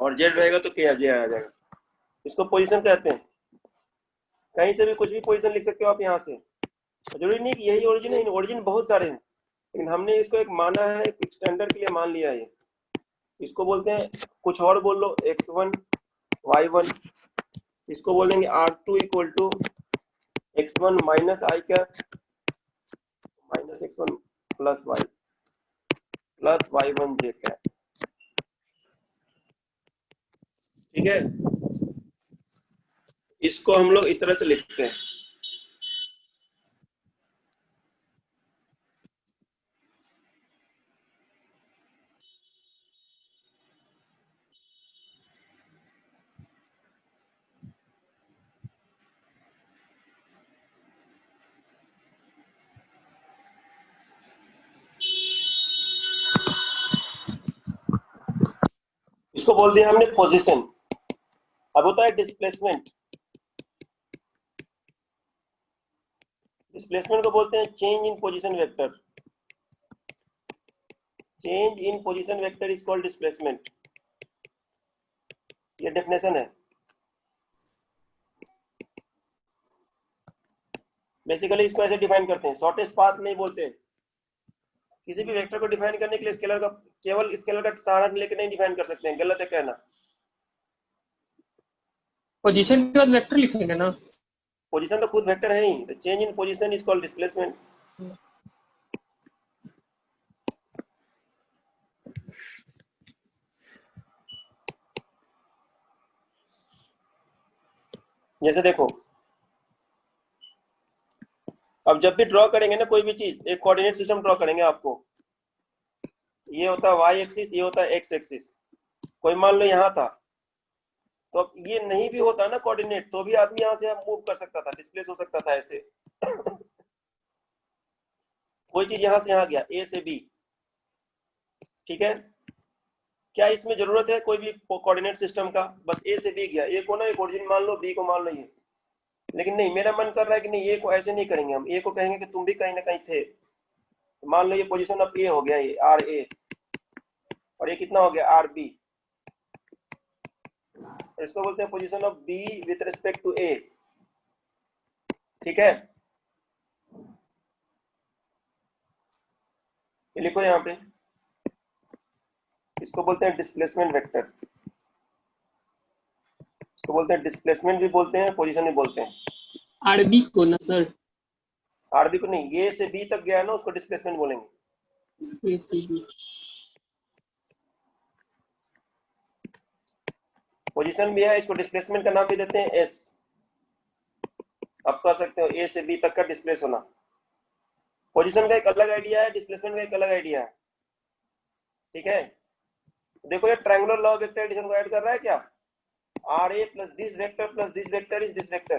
और जेड रहेगा तो क्या जे आ जाएगा। इसको पोजीशन कहते हैं। कहीं से भी कुछ भी पोजीशन लिख सकते हो आप यहाँ से, जरूरी नहीं कि यही ओरिजिन है। ओरिजिन बहुत सारे हैं, लेकिन हमने इसको एक माना है, एक स्टैंडर्ड के लिए मान लिया है। इसको बोलते हैं, कुछ और बोल लो, x1 y1। इसको बोलेंगे R2 equal to x1 minus आई क्या, minus x1 plus y plus y1 जे क्या, ठीक है। इसको हम लोग इस तरह से लिखते हैं। इसको बोल दिया हमने पोजीशन। अब होता है डिस्प्लेसमेंट। डिस्प्लेसमेंट को बोलते हैं change in position vector. Change in position vector is called displacement. ये डेफिनेशन है। बेसिकली इसको ऐसे डिफाइन करते हैं, शॉर्टेस्ट पाथ नहीं बोलते। किसी भी वेक्टर को डिफाइन करने के लिए स्केलर का, केवल स्केलर का सहारा लेकर नहीं डिफाइन कर सकते हैं, गलत है कहना। पोजीशन के बाद वेक्टर लिखेंगे ना। पोजीशन तो खुद वेक्टर है ही। Change in position is called displacement. जैसे देखो, अब जब भी ड्रॉ करेंगे ना कोई भी चीज, एक कोऑर्डिनेट सिस्टम ड्रॉ करेंगे आपको। ये होता है वाई एक्सिस, ये होता है एक्स एक्सिस। कोई मान लो यहाँ था, तो अब ये नहीं भी होता ना कोऑर्डिनेट, तो भी आदमी यहाँ से मूव कर सकता था, डिस्प्लेस हो सकता था ऐसे। कोई चीज यहाँ से यहाँ गया, ए से बी, ठीक है। क्या इसमें जरूरत है कोई भी कोऑर्डिनेट सिस्टम का? बस ए से बी गया, ए को ना एक ओरिजिन मान लो, बी को मान लो ये, लेकिन नहीं, मेरा मन कर रहा है कि नहीं, ए को ऐसे नहीं करेंगे हम, ए को कहेंगे कि तुम भी कहीं ना कहीं थे। तो मान लो ये पोजीशन ऑफ ए हो गया, ये आर ए, और ये कितना हो गया, आर बी। इसको बोलते हैं position of B with respect to A. ठीक है, ये लिखो यहाँ पे, इसको बोलते हैं डिस्प्लेसमेंट वेक्टर। इसको बोलते हैं डिस्प्लेसमेंट भी बोलते हैं, पोजीशन भी बोलते हैं। आरबी को ना सर, आरबी को नहीं, ये से बी तक गया है ना, उसको डिस्प्लेसमेंट बोलेंगे। पोजीशन भी है, इसको डिस्प्लेसमेंट का नाम भी देते हैं एस। आप कह सकते हो ए से बी तक का डिस्प्लेस होना। पोजीशन का एक अलग आइडिया है, डिस्प्लेसमेंट का एक अलग आइडिया है। ठीक है, देखो ये triangular law of vector addition को ऐड कर रहा है क्या, r A plus this vector is this vector.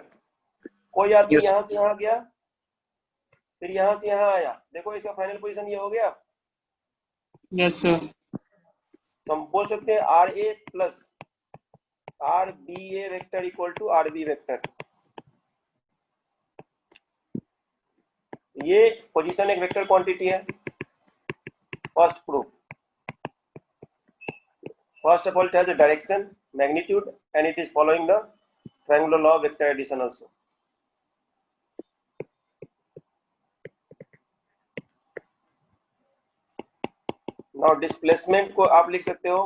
कोई आदमी Yes. यहां से यहां गया, फिर यहां से यहां आया, देखो इसका फाइनल पोजीशन ये हो गया। Yes sir. तो हम बोल सकते हैं R A plus R B A vector equal to R B vector. ये पोजीशन एक वेक्टर क्वांटिटी है। First proof, first of all it has a direction, magnitude, and it is following the triangular law of vector addition also. Now displacement को आप लिख सकते हो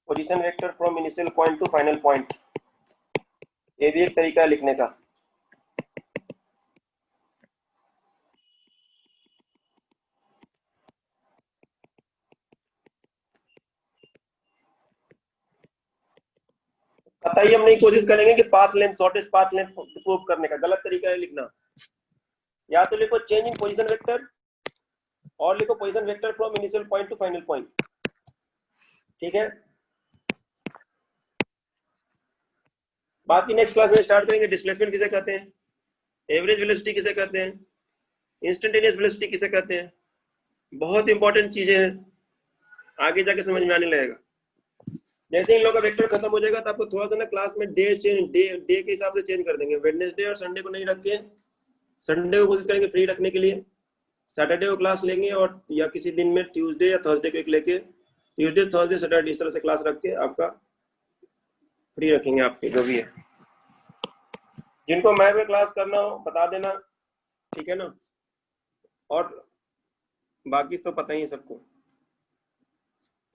position vector from initial point to final point। ये भी एक तरीका है लिखने का। कतई हम नहीं कोशिश करेंगे कि path length, shortest path length prove करने का, गलत तरीका है लिखना। या तो लिखो चेंज इन पोजीशन वेक्टर, और लिखो position vector from initial point two final point. ठीक है, बाकी नेक्स्ट क्लास में स्टार्ट करेंगे। डिस्प्लेसमेंट किसे कहते हैं, एवरेज वेलोसिटी किसे कहते हैं, इंस्टेंटेनियस वेलोसिटी किसे कहते हैं, बहुत इंपॉर्टेंट चीजें हैं, आगे जाके समझ में आने लगेगा। जैसे इन लोगों का वेक्टर खत्म हो जाएगा तो आपको थोड़ा सा ना क्लास में डे के हिसाब से चेंज कर देंगे। वेडनेसडे और संडे को नहीं रख के संडे को कोशिश करेंगे फ्री रखने के लिए, सैटरडे को क्लास लेंगे, और या किसी दिन में ट्यूसडे या थर्सडे को एक लेके, ट्यूसडे थर्सडे सैटरडे इस तरह से क्लास रख के आपका फ्री रखेंगे आपके जो भी है। जिनको मैथ में क्लास करना हो बता देना, ठीक है ना, और बाकी तो पता ही है सबको।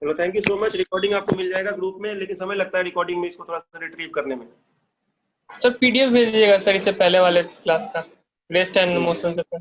चलो thank you so much. Recording आपको मिल जाएगा ग्रुप में, लेकिन समय लगता है रिकॉर्डिंग में इसको थोड़ा सा रिट्रीव करने में। सर पीडीएफ भेज दीजिएगा सर इससे पहले वाले क्लास का, रेस्ट एंड मोशन से।